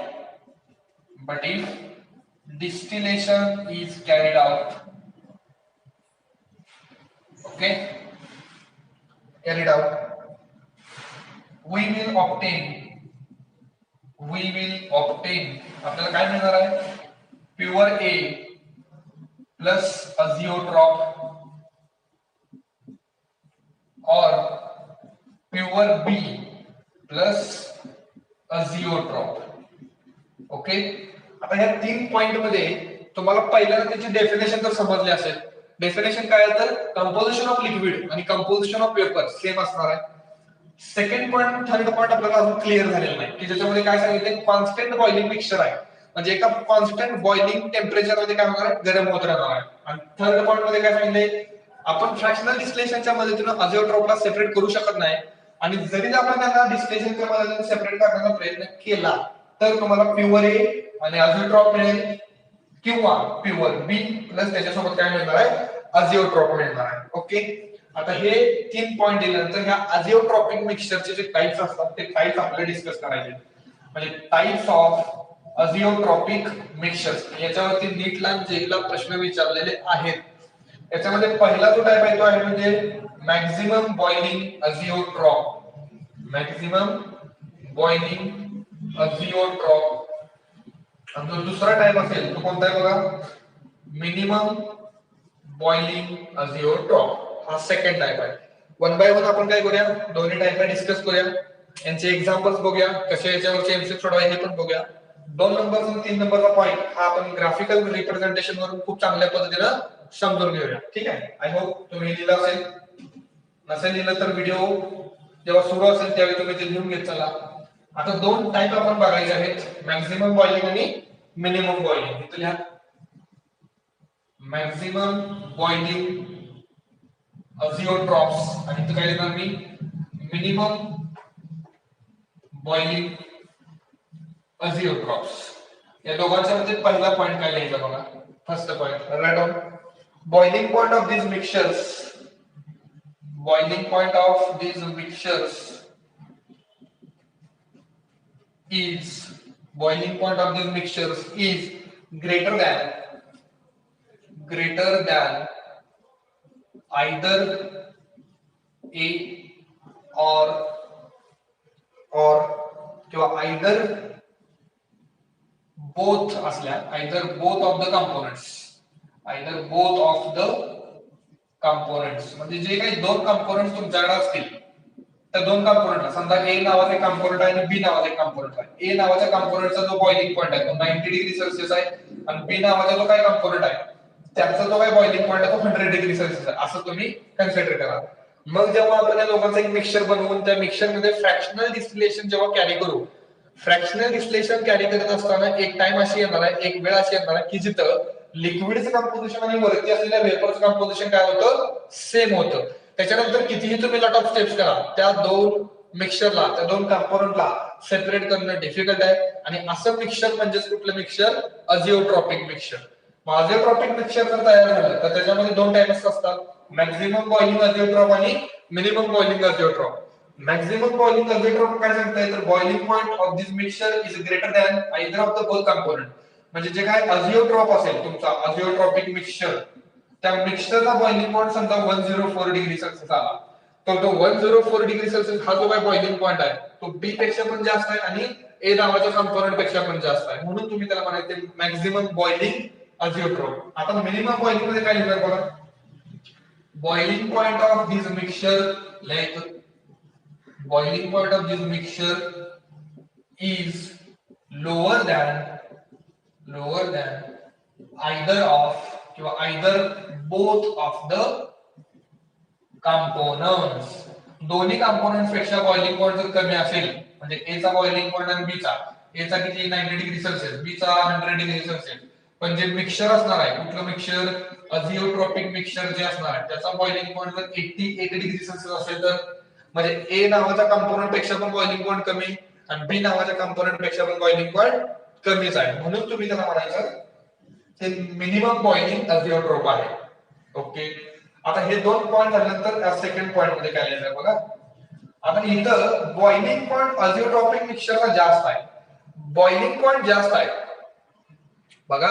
okay we will obtain आपल्याला काय मिळणार आहे प्युअर A प्लस अझिओट्रॉप और प्युअर B प्लस अझिओट्रॉप. ओके, आता ह्या 3 पॉइंट मध्ये तुम्हाला पहिल्यांदा त्याची डेफिनेशन तर समजली असेल. डेफिनेशन काय आहे तर कंपोजिशन ऑफ लिक्विड आणि कंपोजिशन ऑफ वेपर सेम असणार आहे. सेकंड पॉइंट थर्ड पॉइंट आपल्याला अजून क्लिअर झालेला नाही की ज्याच्यामध्ये काय सांगितले कॉन्स्टंट बॉइलिंग मिक्सचर आहे म्हणजे एका कॉन्स्टंट बॉइलिंग टेम्परेचर मध्ये काय होणार आहे गरम होत राहणार आहे. आणि थर्ड पॉइंट मध्ये काय सांगितले आपण फ्रॅक्शनल डिस्टिलेशनच्या मदतीने अझिओट्रॉपला सेपरेट करू शकत नाही. आणि जरी आपण त्यांना डिस्टिलेशनच्या मदतीने सेपरेट करण्याचा प्रयत्न केला तर तुम्हाला प्युअर ए आणि अझिओट्रॉप मिळेल किंवा प्युअर बी प्लस त्याच्यासोबत काय मिळणार आहे अझिओट्रॉप मिळणार आहे. ओके, आता हे 3 पॉइंट दिल्यानंतर ह्या अझिओट्रॉपिक मिक्सचरचे जे टाइप्स असतात ते टाइप्स आपल्याला डिस्कस करायचे. म्हणजे टाइप्स ऑफ अझिओट्रॉपिक मिक्सचर्स याच्यावरती नीटला जेईला प्रश्न विचारलेले आहेत. याच्यामध्ये पहिला जो टाइप आहे तो आहे म्हणजे मॅक्झिमम बॉइलिंग अझिओट्रॉप. आणि जो दुसरा टाइप असेल तो कोणता आहे बघा मिनिमम बॉइलिंग अझिओट्रॉप. हा सेकंड टाइप आहे. वन बाय वन आपण काय करूया दोन्ही टाइप डिस्कस करूया यांचे एक्झाम्पल्स बघूया कसे याच्यावरचे एमसीक्यू सोडवायचे हे पण बघूया. 2 नंबर आणि 3 नंबरचा पॉइंट हा आपण ग्राफिकल रिप्रेझेंटेशन वरून खूप चांगल्या पद्धतीने समजून घेऊया. ठीक आहे, आय होप तुम्ही लिहिलं असेल. नसेल लिहिलं तर व्हिडिओ जेव्हा सुरू असेल त्यावेळी तुम्ही ते लिहून घेत चला. आता 2 टाइप आपण बघायचे आहेत मॅक्झिमम बॉइलिंग आणि मिनिमम बॉइलिंग. इथे लिहा मॅक्झिमम बॉइलिंग अझिओट्रॉप्स आणि इथे काय लिहिणार मी मिनिमम बॉइलिंग अझिओट्रॉप्स. या दोघांच्या मध्ये पहिला पॉइंट काय लिहायचा बघा first point right down boiling point of these mixtures is greater than either A or किंवा either both असल्या either both of the components components म्हणजे जे काही दोन कंपोनेंट्स तुमच्याकडे असतील त्या दोन कंपोनेंटला समजा ए नावाचे कंपोनेंट आहे आणि बी नावाचे कंपोनेंट आहे. ए नावाच्या कंपोनेंटचा जो बॉइलिंग पॉइंट आहे तो 90 डिग्री सेल्सिअस आहे आणि बी नावाचा जो काही कंपोनेंट आहे त्याचा जो काही बॉइलिंग पॉइंट आहे तो 100 डिग्री सेल्सिअस आहे असं तुम्ही कन्सिडर करा. मग जेव्हा आपण या दोघांचं एक मिक्सचर बनवून त्या मिक्सचर मध्ये फ्रॅक्शनल डिस्टिलेशन जेव्हा कॅरी करू, फ्रॅक्शनल डिस्टिलेशन कॅरी करत असताना एक टाइम अशी येणार आहे, एक वेळ अशी येणार आहे की जिथं लिक्विडचं कंपोजिशन आणि वरती असलेल्या वेपरचं कंपोजिशन काय होतं, सेम होतं. त्याच्यानंतर कितीही तुम्ही लॉट ऑफ स्टेप्स करा त्या दोन मिक्सचरला त्या दोन कंपोनेंटला सेपरेट करणं डिफिकल्ट आहे. आणि असं मिक्सचर म्हणजेच कुठलं मिक्सचर, अजिओट्रॉपिक मिक्सचर. अजिओट्रॉपिक मिक्सचर जर तयार झालं तर त्याच्यामध्ये दोन टाइप्स असतात, मॅक्झिमम बॉइलिंग अजिओट्रॉप आणि मिनिमम बॉइलिंग अजिओट्रॉप. मॅक्झिमम बॉइलिंग अजिओट्रॉप काय सांगताय तर boiling point of this mixture is greater than either of the both component. म्हणजे जे काय अजिओट्रॉप असेल तुमचा अजिओट्रॉपिक मिक्सचर त्या मिक्सचरचा बॉइलिंग पॉइंट समजा 104 डिग्री सेल्सिअस आला तर तो 104 डिग्री सेल्सिअस हा जो काय बॉइलिंग पॉइंट आहे तो बी पेक्षा पण जास्त आहे आणि ए नावाच्या कंपोनेंट पेक्षा पण जास्त आहे, म्हणून तुम्ही त्याला म्हणायचे मॅक्झिमम बॉइलिंग अजिओट्रॉप. आता मिनिमम बॉइलिंग मध्ये काय लिहिणार बघा, boiling point of this mixture like boiling point of this mixture is lower than either of किंवा either both of the components. दोन्ही कंपोनेंट्स पेक्षा बॉइलिंग पॉइंट जर कमी असेल म्हणजे ए चा बॉइलिंग पॉइंट आणि बी चा, ए चा किती 90 डिग्री सेल्सिअस, बी चा 100 डिग्री सेल्सिअस, पण जे मिक्सचर असणार आहे कुठलं मिक्सचर, अजिओट्रॉपिक मिक्सचर जे असणार आहे त्याचा बॉइलिंग पॉइंट जर 88 डिग्री सेल्सिअस असेल तर म्हणजे ए नावाच्या कंपोनेंट पेक्षा पण बॉइलिंग पॉइंट कमी आणि बी नावाच्या कंपोनेंट पेक्षा पण बॉइलिंग पॉइंट कमीच आहे, म्हणून तुम्ही त्याला म्हणायचं ते मिनिमम बॉइलिंग अजिओट्रॉप आहे. ओके, आता हे दोन पॉइंट झाल्यानंतर सेकंड पॉइंट मध्ये काय लिहायचं बघा. आता इथं बॉइलिंग पॉइंट अजिओट्रॉपिक मिक्सचरला जास्त आहे, बॉइलिंग पॉइंट जास्त आहे बघा,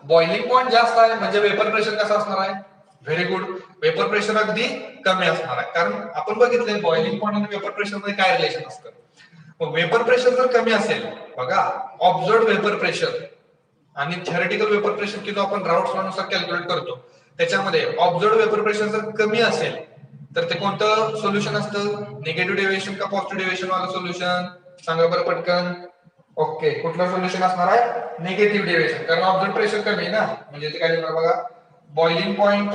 बॉइलिंग पॉइंट जास्त आहे म्हणजे वेपर प्रेशर कसं असणार आहे, व्हेरी गुड, वेपर प्रेशर अगदी कमी असणार आहे. कारण आपण बघितलंय बॉइलिंग पॉइंट आणि वेपर प्रेशर मध्ये काय रिलेशन असतं. मग वेपर प्रेशर जर कमी असेल बघा, ऑब्झर्व्ड वेपर प्रेशर आणि थेओरेटिकल वेपर प्रेशर की जो आपण राऊट्स लॉ नुसार कॅल्क्युलेट करतो त्याच्यामध्ये ऑब्झर्व्ड वेपर प्रेशर जर कमी असेल तर ते कोणतं सोल्युशन असतं, निगेटिव्ह डेव्हिएशन का पॉझिटिव्ह डेव्हिएशन वाला सोल्युशन, सांगा बरं पटकन. ओके, कुठलं सोल्युशन असणार आहे, निगेटिव्ह डेव्हिएशन, कारण ऑब्झर्व्ड प्रेशर कमी आहे ना, म्हणजे ते काय लिहिणार बघा, boiling point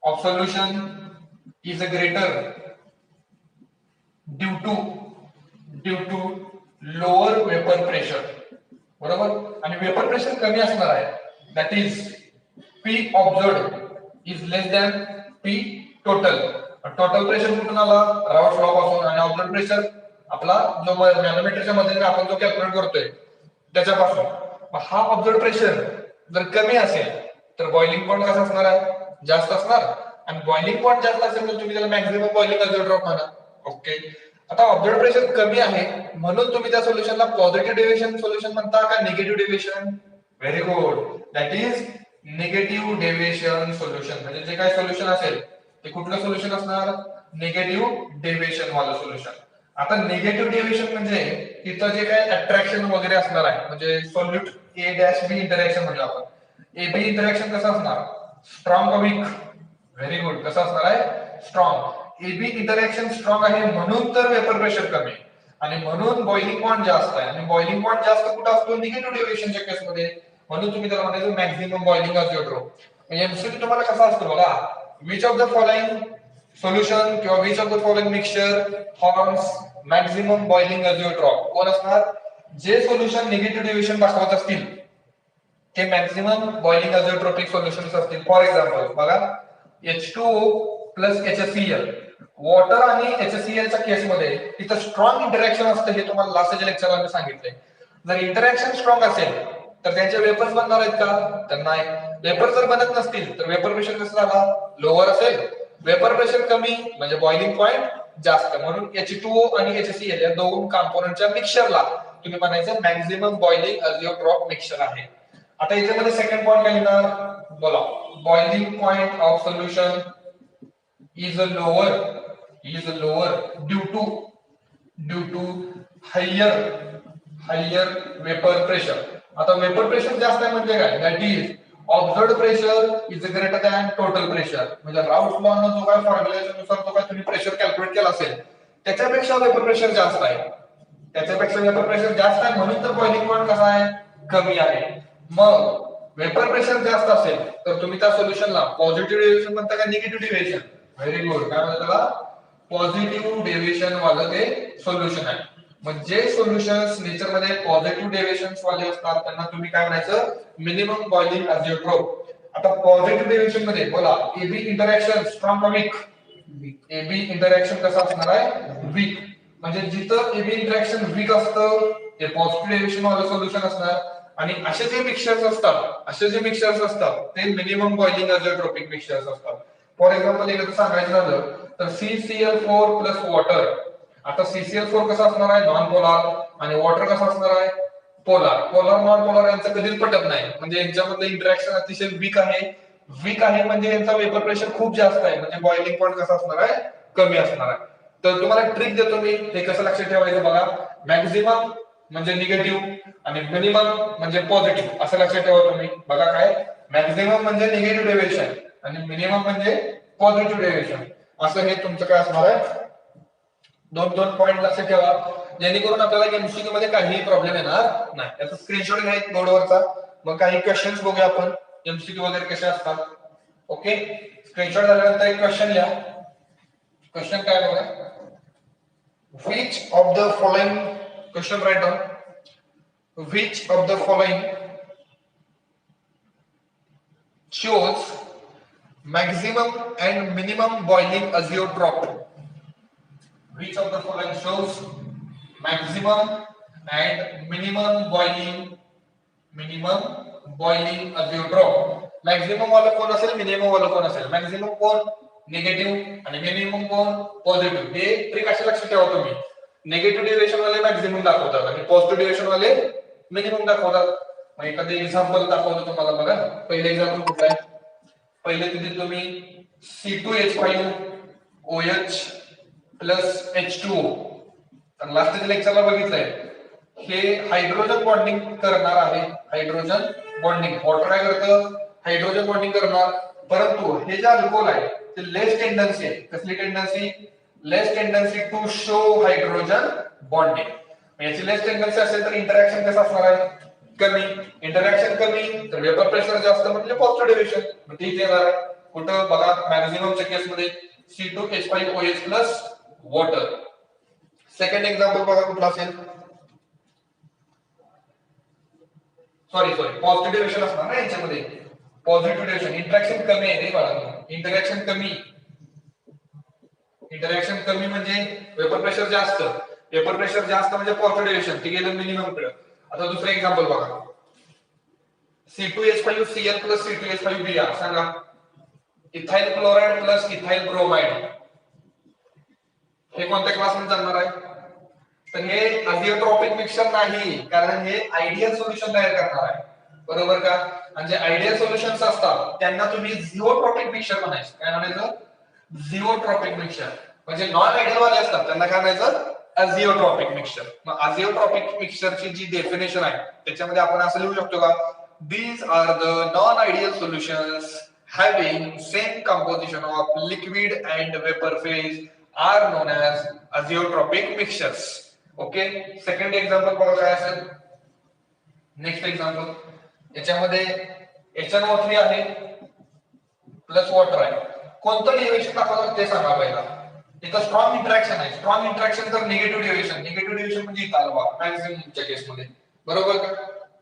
of solution is greater due to lower vapour pressure, बरोबर, आणि वेपर प्रेशर कमी असणार आहे, that is P observed is less than P total. Total pressure कुठून आला, राउट्स लॉ पासून, आणि ऑब्झर्व्ड प्रेशर आपला जो मॅनोमीटरच्या मदतीने आपण जो कॅल्क्युलेट करतोय त्याच्यापासून. हा ऑब्झर्व्ड प्रेशर जर कमी असेल तर बॉइलिंग पॉइंट कसा असणार आहे, जास्त असणार, आणि बॉइलिंग पॉइंट जास्त असेल तर तुम्ही त्याला मॅक्सिमम बॉइलिंग अजिओट्रॉप म्हणा. ओके, आता ऑब्झर्व्ड प्रेशर कमी आहे म्हणून तुम्ही त्या सोल्युशनला पॉझिटिव्ह डेव्हिएशन सोल्युशन म्हणता का negative deviation, very good, that is negative deviation solution. म्हणजे जे काही सोल्युशन असेल ते कुठलं सोल्युशन असणार, निगेटिव्ह डेव्हिएशन वाला सोल्युशन. आता निगेटिव्ह डेव्हिएशन म्हणजे तिथं जे काही अट्रॅक्शन वगैरे असणार आहे, म्हणजे solute A dash B interaction म्हणजे आपण ए बी इंटरॅक्शन कसं असणार, स्ट्रॉंग का वीक, व्हेरी गुड, कसं असणार आहे, strong. A B interaction strong आहे म्हणून तर वेपर प्रेशर कमी आणि म्हणून बॉइलिंग पॉइंट जास्त आहे, आणि बॉइलिंग पॉइंट जास्त कुठं असतो, निगेटिव्ह डेव्हिएशनच्या केसमध्ये, म्हणून तुम्ही त्याला म्हणायचं मॅक्सिमम बॉइलिंग अजिओट्रॉप. एमसीक्यू तुम्हाला कसा असतो बघा, which of the following solution किंवा which of the following mixture forms maximum boiling azeotrope, कोण असणार, जे सोल्युशन निगेटिव्ह डेव्हिएशन दाखवत असतील ते मॅक्सिमम बॉइलिंग अजिओट्रॉपिक सोल्युशन्स असतील. फॉर एक्झाम्पल बघा, H2O प्लस HCl, वॉटर आणि HCl च्या केसमध्ये तिथं स्ट्रॉंग इंटरॅक्शन असतं, हे तुम्हाला लास्टच्या लेक्चरला मी सांगितलंय. जर इंटरॅक्शन स्ट्रॉंग असेल तर त्यांचे वेपर्स बनणार आहेत का, तर नाही. वेपर जर बनत नसतील तर वेपर प्रेशर कसं झाला, लोअर असेल, वेपर प्रेशर कमी म्हणजे बॉइलिंग पॉइंट जास्त, म्हणून H2O आणि HCl या दोन कंपोनेंटच्या मिक्सचरला तुम्ही म्हणायचं मॅक्सिमम बॉइलिंग अजिओट्रॉप मिक्सचर आहे. आता याच्यामध्ये सेकंड पॉइंट काय लिहिणार, बोला, boiling point of solution is lower due to higher vapour pressure. आता वेपर प्रेशर जास्त आहे म्हणजे काय, that is observed pressure is greater than total pressure. म्हणजे राऊट लॉ जो काय फॉर्म्युलेनुसार जो काय तुम्ही प्रेशर कॅल्क्युलेट केला असेल त्याच्यापेक्षा वेपर प्रेशर जास्त आहे. त्याच्यापेक्षा वेपर प्रेशर जास्त आहे म्हणून तर बॉइलिंग पॉइंट कसा आहे, कमी आहे. मग वेपर प्रेशर जास्त असेल तर तुम्ही त्या सोल्युशनला पॉझिटिव्ह डेव्हिएशन म्हणता का निगेटिव्ह डेव्हिएशन? Very good. काय म्हणतात त्याला? पॉझिटिव्ह डेव्हिएशन वालं ते सोल्युशन आहे. मग जे सोल्युशन्स नेचर मध्ये पॉझिटिव्ह डेव्हिएशन्स वाले असतात त्यांना तुम्ही काय म्हणायचं, मिनिमम बॉइलिंग अझिओट्रोप. आता पॉझिटिव्ह डेव्हिएशन मध्ये बोला एबी इंटरॅक्शन स्ट्रॉंग का वीक? एबी इंटरॅक्शन कसं असणार आहे, वीक. म्हणजे जिथं एबी इंटरॅक्शन वीक असतं ते पॉझिटिव्ह डेव्हिएशन वालं सोल्युशन असणार. आणि असे जे मिक्सचर्स असतात ते मिनिमम बॉइलिंग अझिओट्रोपिक मिक्सचर्स असतात. फॉर एक्झाम्पल एकदा सांगायचं झालं तर CCl4 प्लस वॉटर. आता CCl4 कसा असणार आहे, नॉन पोलार, आणि वॉटर कसा असणार आहे, पोलार. पोलार नॉन पोलार यांचं कधीच पटत नाही. म्हणजे यांच्यामधलं इंटरॅक्शन अतिशय वीक आहे म्हणजे यांचा वेपर प्रेशर खूप जास्त आहे म्हणजे बॉइलिंग पॉइंट कसा असणार आहे, कमी असणार आहे. तर तुम्हाला ट्रिक देतो मी, हे कसं लक्षात ठेवायचं बघा. मॅक्झिमम म्हणजे निगेटिव्ह आणि मिनिमम म्हणजे पॉझिटिव्ह असं लक्षात ठेवा तुम्ही. बघा काय, मॅक्झिमम म्हणजे निगेटिव्ह डेव्हिएशन आणि मिनिमम म्हणजे पॉझिटिव्ह डेव्हिएशन. असं हे तुमचं काय असणार आहे, दोन पॉइंट लक्षात ठेवा जेणेकरून आपल्याला एमसीक्यू मध्ये काही प्रॉब्लेम येणार नाही. याचा स्क्रीनशॉट घ्यायचा बोर्डवरचा. मग काही क्वेश्चन्स बघूया आपण एमसीक्यू वगैरे कसे असतात. ओके, स्क्रीनशॉट झाल्यानंतर एक क्वेश्चन लिहा. क्वेश्चन काय बघा, which of the following, question write down, which of the following shows maximum and minimum boiling azeotrope? Which of the following shows maximum and minimum boiling azeotrope? Maximum वाला कोण असेल, minimum वाला कोण असेल? Maximum कोण, negative, आणि minimum कोण, positive. हे ट्रिक अशी लक्षात ठेवा तुम्ही. निगेटिव्ह डेव्हिएशन वाले मॅक्झिमम दाखवतात आणि पॉझिटिव्ह डेव्हिएशन वाले मिनिमम दाखवतात. मग एखादे एक्झाम्पल दाखवतो तुम्हाला बघा. पहिले एक्झाम्पल कुठलं आहे, पहिले तिथे तुम्ही C2H5OH प्लस H2O. तर लास्टच्या लेक्चरला बघितलंय हे हायड्रोजन बॉन्डिंग करणार आहे. हायड्रोजन बॉन्डिंग, वॉटर काय करतं, हायड्रोजन बॉन्डिंग करणार. परंतु हे जे अल्कोहोल आहे ते लेस टेंडन्सी आहे. कसली tendency, less tendency to show hydrogen bonding. याची लेस टेंडन्सी असेल तर इंटरॅक्शन कसं असणार आहे, कमी. इंटरॅक्शन कमी तर वेपर प्रेशर जास्त म्हणजे पॉझिटिव्ह डेव्हिएशन. मग ठीक येणार आहे कुठं बघा, मॅक्झिममच्या केस मध्ये C2H5OH plus water. Second example बघा कुठला असेल, सॉरी पॉझिटिव्ह डेव्हिएशन असणार ना याच्यामध्ये. पॉझिटिव्ह डेव्हिएशन, इंटरॅक्शन कमी आहे रे बाळा, इंटरॅक्शन कमी म्हणजे वेपर प्रेशर जास्त. वेपर प्रेशर जास्त म्हणजे पॉझिटिव्ह डेव्हिएशन, ते गेलं मिनिमम कडे. आता दुसरं एक्झाम्पल बघा, C2H5Cl प्लस C2H5Br. सांगा, ethyl chloride plus ethyl bromide हे कोणत्या क्लासमध्ये चालणार आहे? तर हे अझिओट्रॉपिक मिक्सचर नाही, कारण हे आयडियल सोल्युशन तयार करणार आहे. बरोबर का? आणि जे आयडियल सोल्युशन्स असतात त्यांना तुम्ही झिओट्रॉपिक मिक्सचर म्हणायचं. काय म्हणायचं? झिओट्रॉपिक मिक्सचर. म्हणजे नॉन आयडियल वाले असतात त्यांना काय म्हणायचं? अझिओट्रॉपिक मिक्सचर. मग अझिओट्रॉपिक मिक्सचरची जी डेफिनेशन आहे त्याच्यामध्ये आपण असं लिहू शकतो का, these are the non-ideal solutions having same composition of liquid and vapor phase are known as azeotropic mixtures. Okay, second example बघा काय असेल. नेक्स्ट एक्झाम्पल, याच्यामध्ये HNO3 आहे प्लस वॉटर आहे. कोणतं डेव्हिएशन दाखवतात ते सांगा पहिला. इथं स्ट्रॉंग इंटरॅक्शन आहे. स्ट्रॉंग इंटरॅक्शन तर निगेटिव्ह डेव्हिएशन म्हणजे इथं आलं बघा मॅक्झिममच्या केस मध्ये. बरोबर का?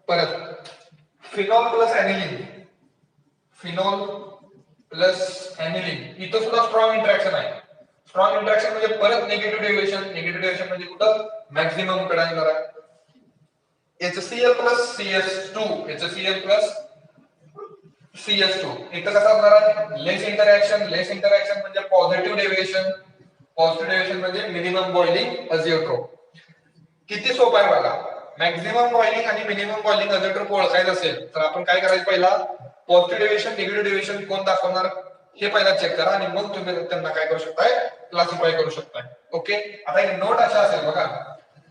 परत फिनॉल प्लस एनिलीन इथं सुद्धा स्ट्रॉंग इंटरॅक्शन आहे. स्ट्रॉंग इंटरॅक्शन म्हणजे परत निगेटिव्ह डेव्हिएशन म्हणजे कुठं, मॅक्झिमम कडे येणार आहे. HCl प्लस CS2 इथं कसं असणार आहे, लेस इंटरॅक्शन म्हणजे पॉझिटिव्ह डेव्हिएशन म्हणजे मिनिमम बॉइलिंग अझिओट्रोप. किती सोपं आहे बघा. मॅक्झिमम बॉइलिंग आणि मिनिमम बॉइलिंग अझिओट्रोप ओळखायचं असेल तर आपण काय करायचं, पहिला पॉझिटिव्ह डेव्हिएशन निगेटिव्ह डेव्हिएशन कोण दाखवणार हे पहिला चेक करा आणि मग तुम्ही त्यांना काय करू शकताय, क्लासिफाय करू शकताय. ओके, आता एक नोट अशा असेल बघा,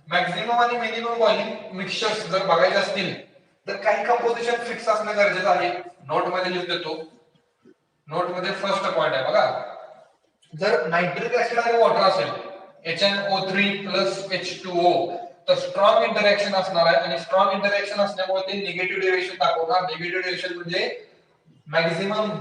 मॅक्झिमम आणि मिनिमम बॉइलिंग मिक्सचर्स जर बघायचे असतील तर काही कंपोजिशन फिक्स असणं गरजेचं आहे. नोट मध्ये लिहून देतो. नोट मध्ये फर्स्ट पॉइंट आहे बघा, जर नायट्रिक ऍसिड आणि वॉटर असेल HNO3 H2O तर स्ट्रॉंग इंटरॅक्शन असणार आहे आणि स्ट्रॉंग इंटरॅक्शन असल्यामुळे ते निगेटिव्ह डेरिव्हेशन दाखवणार. निगेटिव्ह डेरिव्हेशन म्हणजे मॅक्झिमम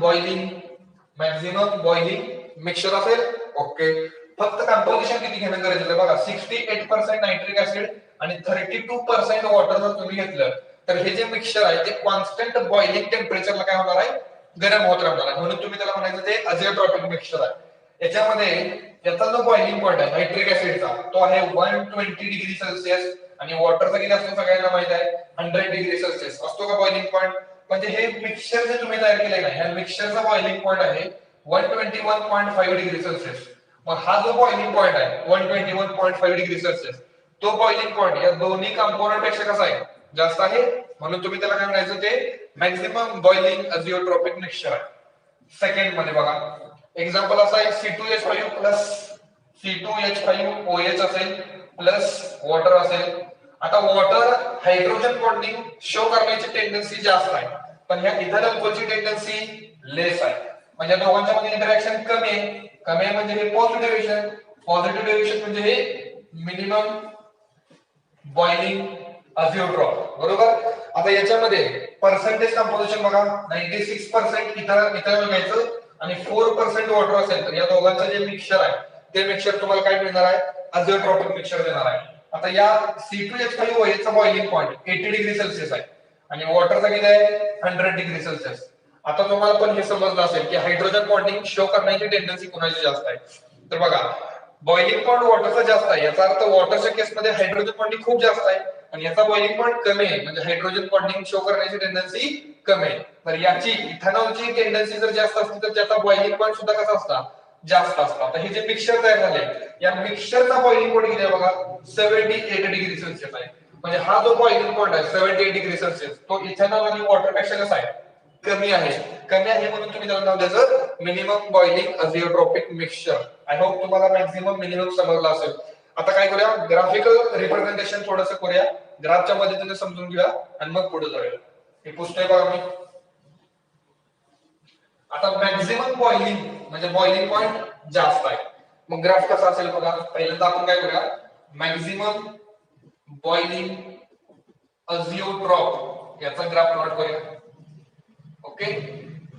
बॉइलिंग मिक्सचर असेल. ओके, फक्त कंपोजिशन किती घेणं गरजेचं आहे बघा, 68% नायट्रिक ऍसिड आणि 32% वॉटर जर तुम्ही घेतलं तर हे जे मिक्सचर आहे ते कॉन्स्टंट बॉइलिंग टेम्परेचरला काय होणार आहे, गरम होत राहणार आहे. म्हणून तुम्ही त्याला म्हणायचं ते अझिओट्रॉपिक मिक्सचर आहे. याच्यामध्ये याचा जो बॉइलिंग पॉइंट आहे नायट्रिक ऍसिडचा तो आहे 120 डिग्री सेल्सिअस आणि वॉटरचा किती असतो सगळ्यांना माहित आहे 100 डिग्री सेल्सिअस असतो का बॉइलिंग पॉइंट. म्हणजे हे मिक्सचर जे तुम्ही तयार केलंय ना ह्या मिक्सचरचा बॉइलिंग पॉइंट आहे 121.5 डिग्री सेल्सिअस. मग हा जो बॉइलिंग पॉइंट आहे 121.5 डिग्री सेल्सिअस तो बॉइलिंग पॉइंट या दोन्ही कंपोनंट पेक्षा कसा आहे, जास्त आहे. म्हणून तुम्ही त्याला काय म्हणायचं ते मॅक्झिमम बॉइलिंग अझिओट्रॉपिक मिक्सचर आहे. सेकंड मध्ये बघा एक्झाम्पल असा आहे C2H5 प्लस C2H5OH असेल प्लस वॉटर असेल. आता वॉटर हायड्रोजन बॉन्डिंग शो करण्याची टेंडन्सी जास्त आहे पण ह्या इथर अल्कोहलची टेंडन्सी लेस आहे. म्हणजे दोघांच्या मध्ये इंटरॅक्शन कमी आहे म्हणजे हे पॉझिटिव्ह डेरिव्हेशन म्हणजे हे मिनिमम बॉइलिंग अझिओट्रॉप बरोबर. आता याच्यामध्ये पर्सेंटेज कंपोजिशन बघा 96% इथर घ्यायचं आणि 4% वॉटर असेल तर या दोघांचं जे मिक्सचर आहे ते मिक्सचर तुम्हाला काय मिळणार आहे, अझिओट्रॉपिक मिक्सचर देणार आहे. आता या C2H5OH चा बॉइलिंग पॉइंट 80 डिग्री सेल्सिअस आहे आणि वॉटरचा किती आहे 100 डिग्री सेल्सिअस. आता तुम्हाला पण हे समजलं असेल की हायड्रोजन बॉन्डिंग शो करण्याची टेंडन्सी कोणाची जास्त आहे. तर बघा बॉइलिंग पॉइंट वॉटरचा जास्त आहे याचा अर्थ वॉटरच्या केसमध्ये हायड्रोजन बॉन्डिंग खूप जास्त आहे आणि याचा बॉइलिंग पॉइंट कमी आहे म्हणजे हायड्रोजन बॉन्डिंग शो करण्याची टेंडन्सी कमी आहे. तर याची इथेनॉलची टेंडन्सी जर जास्त असती तर त्याचा बॉइलिंग पॉइंट सुद्धा कसा असता, जास्त असता. तर हे जे मिक्सचर तयार झाले या मिक्सचरचा बॉइलिंग पॉइंट किती आहे बघा 78 डिग्री सेल्सिअस आहे. म्हणजे हा जो बॉइलिंग पॉइंट आहे 78 डिग्री सेल्सिअस तो इथेनॉल आणि वॉटर पेक्षा कसा आहे, कमी आहे म्हणून तुम्ही त्याला नाव द्यायचं minimum boiling azeotropic mixture. I hope तुम्हाला मॅक्झिमम मिनिमम समजलं असेल. आता काय करूया ग्राफिकल रिप्रेझेंटेशन थोडंसं करूया, ग्राफच्या मदतीने समजून घेऊया आणि मग पुढे जाऊया. हे पुस्तक बघा मी. आता मॅक्झिमम बॉइलिंग म्हणजे बॉइलिंग पॉइंट जास्त आहे मग ग्राफ कसा असेल बघा. पहिल्यांदा आपण काय करूया मॅक्झिमम बॉइलिंग अझिओट्रॉप याचा ग्राफ प्लॉट करूया. ओके,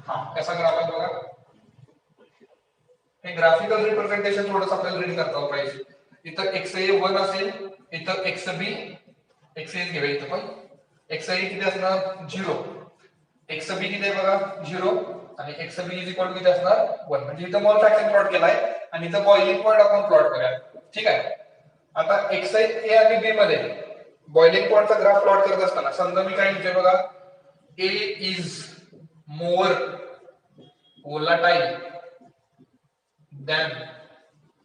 हा कसा ग्राफ आहे बघा. हे ग्राफिकल रिप्रेझेंटेशन थोडंसं आपल्याला रीड करता पाहिजे. इथं XA1 असेल इथं XB XA घेऊया इथं पण XA किती असणार 0 XB किती आहे बघा 0 आणि XB इज इक्वल टू किती असणार 1. म्हणजे इथं मोल फ्रॅक्शन प्लॉट केलाय आणि इथं बॉइलिंग पॉइंट आपण प्लॉट करूया. ठीक आहे. आता XA आणि B मध्ये बॉइलिंग पॉइंटचा ग्राफ प्लॉट करत असताना समजा मी काय म्हणतोय बघा A is more volatile than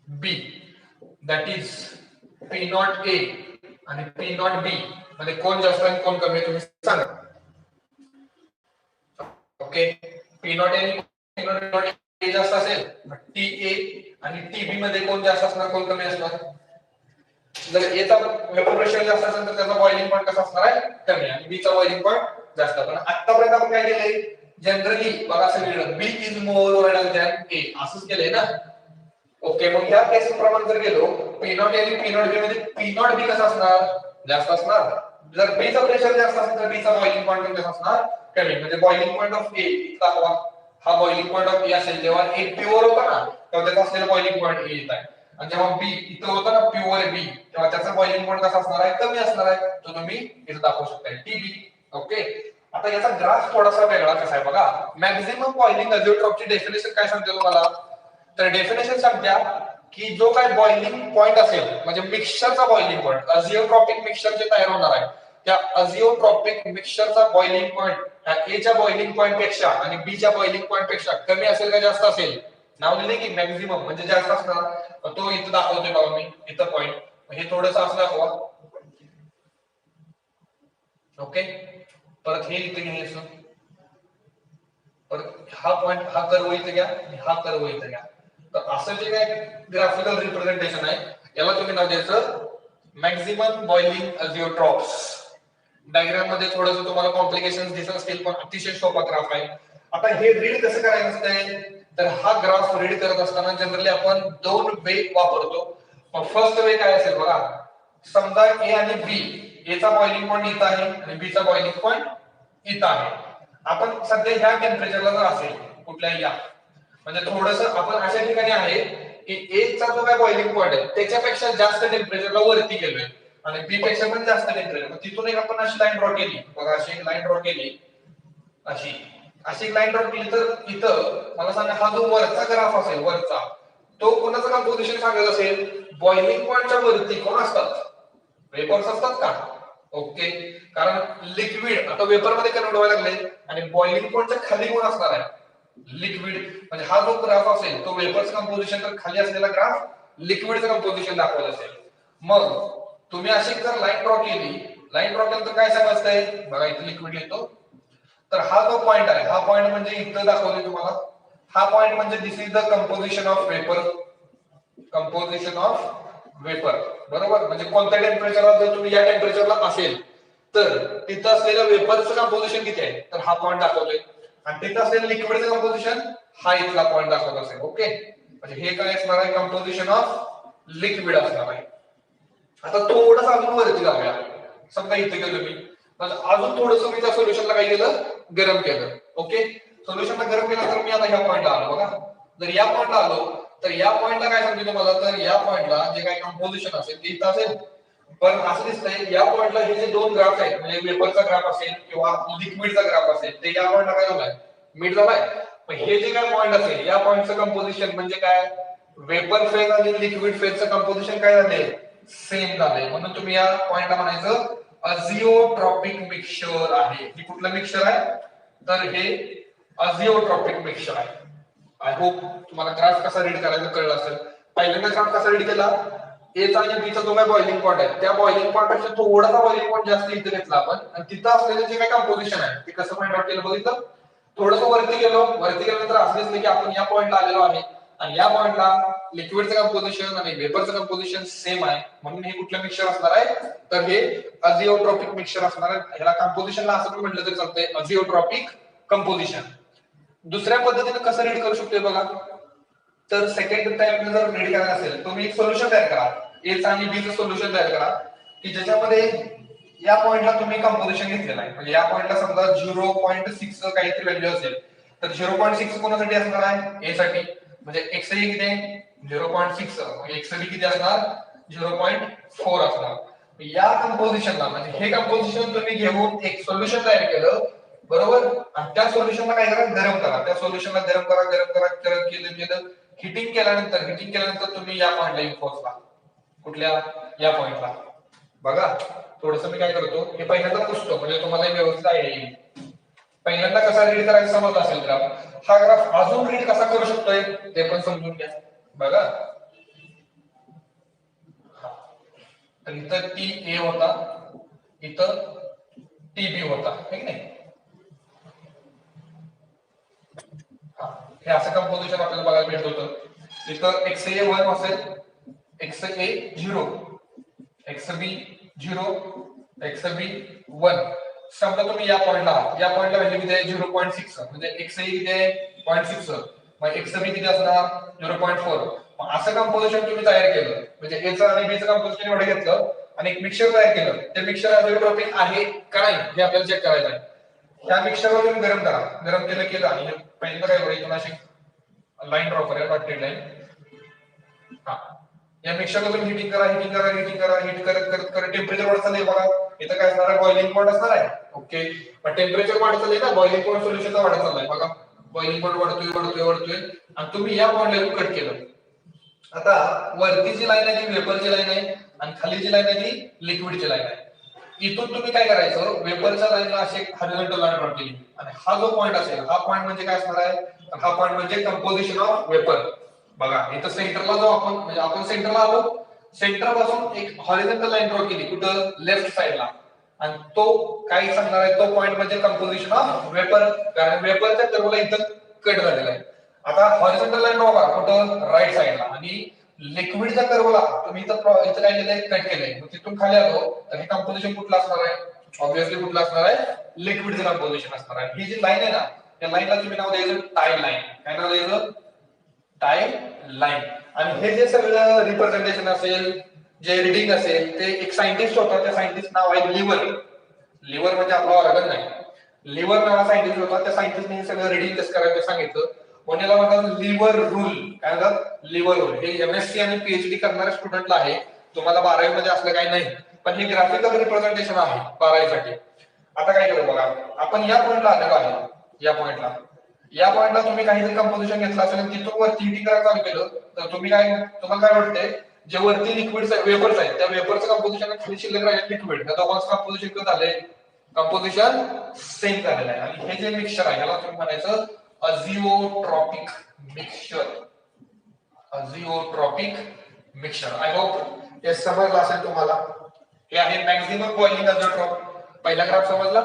B that is P not A आणि P नॉट B मध्ये कोण जास्त आणि कोण कमी आहे तुम्ही सांगा. ओके, P नॉट A आणि P नॉट A जास्त असेल TA आणि TB मध्ये कोण जास्त असणार कोण कमी असणार. जर A चा वेपर प्रेशर जास्त असेल तर त्याचा बॉइलिंग पॉइंट कसा असणार आहे कमी आणि B चा बॉइलिंग पॉइंट जास्त. पण आतापर्यंत आपण काय केलंय जनरली बघा सगळीकडे B is more volatile than A असंच केलंय ना. ओके, मग या केस प्रमाणे जर गेलो P नॉट A आणि P नॉट B मध्ये P नॉट B कसा असणार जास्त असणार. जर B चा प्रेशर जास्त असेल तर B चा बॉइलिंग पॉइंट कसा असणार कमी. म्हणजे बॉइलिंग पॉइंट ऑफ A दाखवा. हा बॉइलिंग पॉइंट ऑफ A असेल जेव्हा A प्युअर होता ना तेव्हा त्याचा असलेला बॉइलिंग पॉइंट A येत आहे आणि जेव्हा B इथं होता ना प्युअर B तेव्हा त्याचा बॉइलिंग पॉइंट कसा असणार आहे कमी असणार आहे. तो तुम्ही इथं दाखवू शकता TB. ओके, आता याचा ग्राफ थोडासा वेगळा कसा आहे बघा. मॅक्झिमम बॉइलिंग अझिओट्रॉपची डेफिनेशन काय सांगते तुम्हाला, तर डेफिनेशन सांगत्या की जो काय बॉइलिंग पॉइंट असेल म्हणजे मिक्सचरचा बॉइलिंग पॉइंट अझिओट्रॉपिक मिक्सचर जे तयार होणार आहे त्या अझिओट्रॉपिक मिक्सचरचा बॉइलिंग पॉइंट ह्या A च्या बॉइलिंग पॉइंट पेक्षा आणि B च्या बॉइलिंग पॉइंट पेक्षा कमी असेल का जास्त असेल. नाव दिले की मॅक्झिमम म्हणजे जास्त असणार. तो इथं दाखवतोय बघा मी इथं पॉइंट हे थोडंसं असं दाखवा. ओके, परत हे इथे घ्यायचं परत हा पॉइंट हा कर्व इथे घ्या आणि हा कर्व इथे घ्या. तर असं जे काय ग्राफिकल रिप्रेझेंटेशन आहे याला तुम्ही नाव द्यायचं मॅक्झिमम बॉइलिंग अझिओट्रॉप्स. डायग्राम मध्ये थोडंसं तुम्हाला कॉम्प्लिकेशन्स दिसत असतील पण अतिशय सोपा ग्राफ आहे. आता हे रीड कसं करायचं असतंय तर हा ग्राफ रीड करत असताना जनरली आपण दोन वे वापरतो. फर्स्ट वे काय असेल बघा, समजा ए आणि बी, ए चा बॉइलिंग पॉइंट इथं आहे आणि बी चा बॉइलिंग पॉइंट इथं आहे. आपण सध्या ह्या टेम्परेचरला जर असेल कुठल्याही या म्हणजे थोडस आपण अशा ठिकाणी आहे की ए चा जो काय बॉइलिंग पॉइंट आहे त्याच्यापेक्षा जास्त टेम्परेचरला वरती गेलोय आणि बी पेक्षा पण जास्त टेम्परेचर. तिथून एक आपण अशी लाईन ड्रॉ केली बघा, अशी एक लाईन ड्रॉ केली, अशी अशी लाईन ड्रॉ केली तर इथं मला सांगा हा जो वरचा ग्राफ असेल वरचा तो कोणाचं कंपोजिशन सांगत असेल, बॉइलिंग पॉइंटच्या वरती कोण असतात, वेपर्स असतात का? ओके, कारण लिक्विड आता वेपर मध्ये कन्वर्ट व्हायला लागले आणि बॉइलिंग पॉइंटच्या खाली कोण असणार आहे, लिक्विड. म्हणजे हा जो ग्राफ असेल तो वेपर्स कंपोजिशन तर खाली असलेला ग्राफ लिक्विडचं कंपोजिशन दाखवत असेल. मग तुम्ही अशी जर लाईन ड्रॉ केली, लाईन ड्रॉ केली तर काय समजतंय बघा, इथे लिक्विड येतो तर हा जो पॉइंट आहे हा पॉइंट म्हणजे इथं दाखवले तुम्हाला, हा पॉइंट म्हणजे this is the composition of vapour, composition of vapour बरोबर. म्हणजे कोणत्या टेम्परेचरला जर तुम्ही या टेम्परेचरला असेल तर तिथं असलेल्या वेपरचं कंपोजिशन किती आहे तर हा पॉइंट दाखवतोय आणि तिथं असलेलं लिक्विडचं कंपोजिशन हा इथला पॉइंट दाखवत असेल. ओके, म्हणजे हे काय असणार आहे, कंपोजिशन ऑफ लिक्विड असणार आहे. आता थोडंसं अजून वरती जाऊया, समजा इथे गेलो मी, अजून थोडंसं मी त्या सोल्युशनला काय केलं, गरम केलं. ओके, सोल्युशनला गरम केलं तर मी आता ह्या पॉइंटला आलो बघा. जर या पॉइंटला आलो तर या पॉइंटला काय सांगतो तुम्हाला, तर या पॉइंटला जे काही कंपोजिशन असेल ते इथं असेल. पण असं दिसतंय या पॉइंटला हे जे दोन ग्राफ आहेत म्हणजे वेपरचा ग्राफ असेल किंवा लिक्विडचा ग्राफ असेल ते या पॉइंटला काय झालाय, मीट झालाय. पण हे जे काय पॉइंट असेल या पॉइंटचं कंपोजिशन म्हणजे काय, वेपर फेज आणि लिक्विड फेजचं कंपोजिशन काय झाले, सेम झाले. म्हणून तुम्ही या पॉइंटला म्हणायचं अझिओट्रॉपिक मिक्सचर आहे. हे कुठलं मिक्सचर आहे तर हे अझिओट्रॉपिक मिक्सचर आहे. आय होप तुम्हाला ग्राफ कसा रीड करायचं कळलं असेल. पहिल्यांदा ग्राफ कसा रीड केला, ए चा आणि बी चा जो काय बॉइलिंग पॉइंट आहे त्या बॉइलिंग पॉइंट पेक्षा थोडासा बॉइलिंग पॉइंट जास्त इथे घेतला आपण आणि तिथं असलेलं जे काय कंपोजिशन आहे ते कसं फाइंड आउट केलं बघितलं. थोडंसं वरती गेल्यानंतर असं दिसलं की आपण या पॉइंटला आलेलो आहे आणि या पॉइंटला लिक्विडचं कंपोजिशन आणि वेपरचं कंपोजिशन सेम आहे. म्हणून हे कुठलं मिक्सचर असणार आहे तर हे अझिओट्रॉपिक मिक्सचर असणार आहे. ह्याला कंपोजिशनला असं पण म्हटलं तरी चालतंय, अझिओट्रॉपिक कंपोजिशन. दुसऱ्या पद्धतीने कसं रीड करू शकतोय बघा, तर सेकंड टाइम जर रीड करायचं असेल तुम्ही एक सोल्युशन तयार करा, ए चा आणि बी चं सोल्युशन तयार करा की ज्याच्यामध्ये या पॉइंटला तुम्ही कंपोजिशन घेतलेलं आहे. म्हणजे या पॉइंटला समजा 0.6 काहीतरी व्हॅल्यू असेल तर 0.6 कोणासाठी असणार आहे, ए साठी. म्हणजे एक्स ही किती आहे 0.6, एक्स बी किती असणार 0.4 असणार. या कंपोजिशनला म्हणजे हे कंपोजिशन तुम्ही घेऊन एक सोल्युशन तयार केलं बरोबर आणि त्या सोल्युशनला काय करा, गरम करा. त्या सोल्युशनला गरम करा केलं हिटिंग केल्यानंतर तुम्ही या पॉइंटला येऊन पोहोचला, कुठल्या या पॉइंटला. बघा थोडंसं मी काय करतो, हे पहिल्यांदा पुसतो म्हणजे तुम्हाला व्यवस्थित आयडिया येईल. पहिल्यांदा कसा रीड करायचा समज असेल ग्राफ, हा ग्राफ अजून रीड कसा करू शकतोय ते पण समजून घ्या. बघा तर इथं टी ए होता, इथं टी बी होता, ठीक नाही. हे असं कंपोजिशन आपल्याला बघायला भेटत होतं. इथं एक्स ए 1 असेल, एक्स ए 0, एक्स बी 0, एक्स बी 1. समजा तुम्ही या पॉइंटला व्हॅल्यू किती आहे 0.6 म्हणजे एक्स ए किती आहे 0.6, मग एक्स बी किती असणार 0.4. मग असं कंपोजिशन तुम्ही तयार केलं म्हणजे ए चं आणि बी चं कंपोजिशन एवढं घेतलं आणि एक मिक्सचर तयार केलं. ते मिक्सचर अझिओट्रॉपिक आहे का नाही हे आपल्याला चेक करायचं आहे. ह्या मिक्सचरवर तुम्ही गरम करा, गरम केलं आणि पहिल्यांदा काय करायचं, इथून अशी लाईन ड्रॉ करा, डॉटेड लाईन. हा या मिक्सचरला तुम्ही हिटिंग करा, हिट करत टेम्परेचर वाढत चाललंय बघा. इथं काय असणार आहे, बॉइलिंग पॉइंट असणार आहे. ओके, पण टेम्परेचर वाढत चाललंय ना, बॉइलिंग पॉइंट सोल्युशनचा वाढत चाललाय बघा. बॉइलिंग पॉइंट वाढतोय आणि तुम्ही या पॉइंटला कट केलं. आता वरती जी लाईन आहे ती वेपरची लाईन आहे आणि खाली जी लाईन आहे ती लिक्विडची लाईन आहे. इथून तुम्ही काय करायचं, वेपरच्या लाईनला अशी हॉरिझॉन्टल लाईन ड्रॉ केली आणि हा जो पॉइंट असेल हा पॉइंट म्हणजे काय असणार आहे, हा पॉइंट म्हणजे कंपोजिशन ऑफ वेपर. बघा इथं सेंटरला जो आपण म्हणजे आपण सेंटरला आलो, सेंटर पासून एक हॉरिझॉन्टल लाईन ड्रॉ केली कुठं लेफ्ट साइडला आणि तो काय सांगणार आहे, तो पॉइंट म्हणजे कंपोजिशन ऑफ वेपर. कारण वेपरच्या कर्वला इथं कट झालेला आहे. आता हॉरिझॉन्टल लाईन ड्रॉ करा कुठं राईट साइडला आणि लिक्विडच्या कर्वला तुम्ही इथं काय केलंय कट केलंय. तिथून खाली आलो तर हे कंपोजिशन कुठलं असणार आहे ऑब्विसली कुठलं असणार आहे, लिक्विडचं कंपोजिशन असणार आहे. ही जी लाईन आहे ना, त्या लाईनला तुम्ही नाव द्यायचं टाय लाईन. काय नाव द्यायचं, टाय लाईन. आणि हे जे सगळं रिप्रेझेंटेशन असेल, जे रिडिंग असेल, ते एक सायंटिस्ट होता, त्या सायंटिस्ट नाव आहे लिव्हर. लिव्हर म्हणजे आपला ऑर्गन नाही, लिव्हर नावा सायंटिस्ट होता. त्या सायंटिस्टने हे सगळं रिडिंग कसं करायचं सांगितलं. म्हणून याला म्हणतात लिव्हर रूल. काय म्हणतात, लिव्हर रूल. हे एमएससी आणि पीएचडी करणाऱ्या स्टुडंटला आहे, तुम्हाला 12वी मध्ये असलं काही नाही, पण हे ग्राफिकल रिप्रेझेंटेशन आहे 12वी साठी. आता काय करू बघा, आपण या पॉइंटला आलेलो आहे. या पॉइंटला तुम्ही काहीतरी कंपोजिशन घेतलं असेल आणि तिथून वरती हिटिंग करायला चालू केलं, तर तुम्हाला काय वाटतंय, जे वरती लिक्विड वेपर्स आहेत, त्या वेपरचं कंपोजिशन खाली शिल्लक राहिले लिक्विड, त्या दोघांचं कंपोजिशन कसं झालंय, कंपोजिशन सेम झालेलं आहे. आणि हे जे मिक्सचर आहे याला तुम्ही म्हणायचं अझिओट्रॉपिक मिक्सचर. अझिओट्रॉपिक मिक्सचर. आय होप हे समजलं असेल तुम्हाला. हे आहे मॅक्सिमम बॉइलिंग अझिओट्रॉप. पहिला ग्राफ समजला,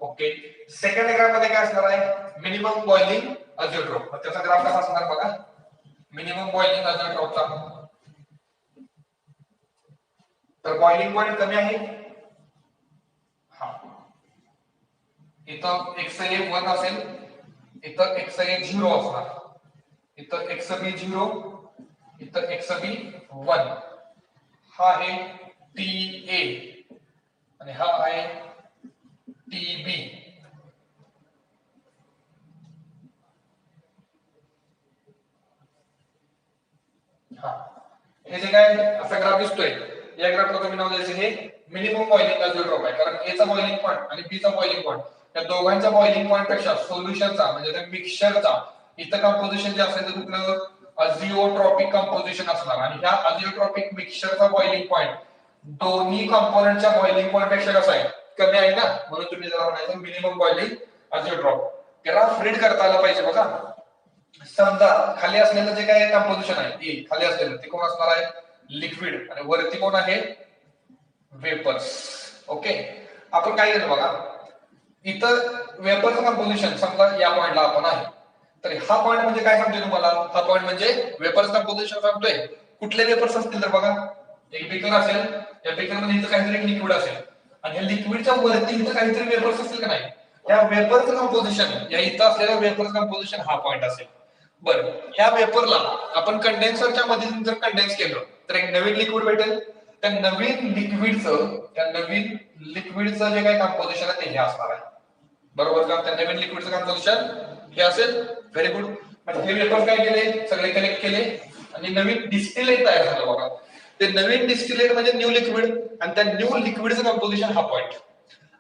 ओके. सेकंड ग्राफ मध्ये काय असणार आहे, मिनिमम बॉइलिंग अझिओट्रॉप. त्याचा ग्राफ कसा असणार बघा, मिनिमम बॉइलिंग अझिओट्रॉपचा. तर बॉइलिंग पॉइंट कमी आहे, हा, इथं x1 1 असेल, इथं x1 0 असणार, इथं xb 0, इथं xb 1. हा आहे TA आणि हा आहे TB. हा, हे जे काय असा ग्राफ दिसतोय, या ग्राफला तुम्ही नाव द्यायचं हे मिनिमम बॉइलिंग अझिओट्रॉप आहे. कारण A चा बॉइलिंग पॉइंट आणि B चा बॉइलिंग पॉइंट, या दोघांच्या बॉइलिंग पॉइंट पेक्षा सोल्युशनचा म्हणजे त्या मिक्सचरचा इथं कंपोजिशन जे असेल ते कुठलं, अझिओट्रॉपिक कंपोजिशन असणार. आणि ह्या अझिओट्रॉपिक मिक्सचरचा बॉइलिंग पॉइंट दोन्ही कंपोनेंटच्या बॉइलिंग पॉइंट पेक्षा कसा आहे, कमी आहे ना, म्हणून तुम्ही त्याला म्हणायचं मिनिमम बॉइलिंग अझिओट्रॉप. ग्राफ रीड करता आला पाहिजे बघा. समजा खाली असलेलं जे काय कंपोजिशन आहे, ए खाली असलेलं ते कोण असणार आहे, लिक्विड, आणि वरती कोण आहे, वेपर्स. ओके. आपण काय केलं बघा, इथं वेपरचं कंपोजिशन समजा या पॉइंटला आपण आहे, तर हा पॉइंट म्हणजे काय सांगतोय तुम्हाला, हा पॉइंट म्हणजे वेपर्स कंपोजिशन सांगतोय. कुठले वेपर्स असतील तर बघा, एक बीकर असेल, या बीकर मध्ये इथं काहीतरी लिक्विड असेल, आणि या लिक्विडच्या वरती इथं काहीतरी वेपर्स असतील का नाही, या वेपरचं कंपोजिशन, या इथं असलेल्या वेपरचं कंपोजिशन हा पॉइंट असेल. बरं, ह्या वेपरला आपण कंडेन्सरच्या मधून जर कंडेन्स केलं तर एक नवीन लिक्विड भेटेल. त्या नवीन लिक्विडचं जे काही कंपोजिशन आहे ते हे असणार आहे, बरोबर का. त्या नवीन लिक्विडचं कंपोजिशन हे असेल. Very good. म्हणजे हे वेपर काय केले, सगळे कलेक्ट केले आणि नवीन डिस्टिलेट तयार झालं बघा. ते नवीन डिस्टिलेट म्हणजे न्यू लिक्विड, आणि त्या न्यू लिक्विडचं कंपोजिशन हा पॉइंट.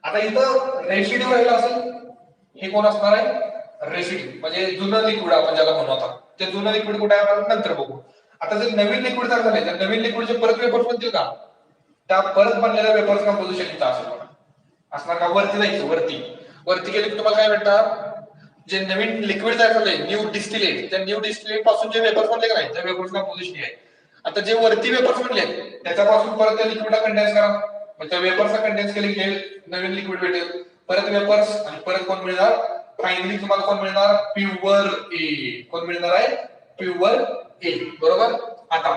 आता इथं रेसिड्यू राहिला असेल, हे कोण असणार आहे, रेसिड्यू म्हणजे जुनं लिक्विड आपण ज्याला म्हणू. आता ते जुनं लिक्विड कुठे आहे आपण नंतर बघू. आता जर नवीन लिक्विड तयार झाले, तर नवीन लिक्विडचे परत वेपर्स बनतील का, त्या परत बनलेल्या वेपर्स कंपोजिशन इथं असेल बघा, असणार का. वरती जायचं, वरती गेले की तुम्हाला काय भेटणार, जे नवीन लिक्विड तयार झाले, न्यू डिस्टिलेट, त्या न्यू डिस्टिलेट पासून जे वेपर्स बनले का नाही, त्या वेपर्स कंपोजिशन आहे. आता जे वरती वेपर्स बनले त्याच्यापासून परत त्या लिक्विडला कंडेन्स करा, मग त्या वेपर्सला कंडेन्स केले की नवीन लिक्विड भेटेल. परत वेपर्स आणि परत कोण मिळणार, फायनली तुम्हाला कोण मिळणार, प्युअर ए. कोण मिळणार आहे, प्युअर ए, बरोबर. आता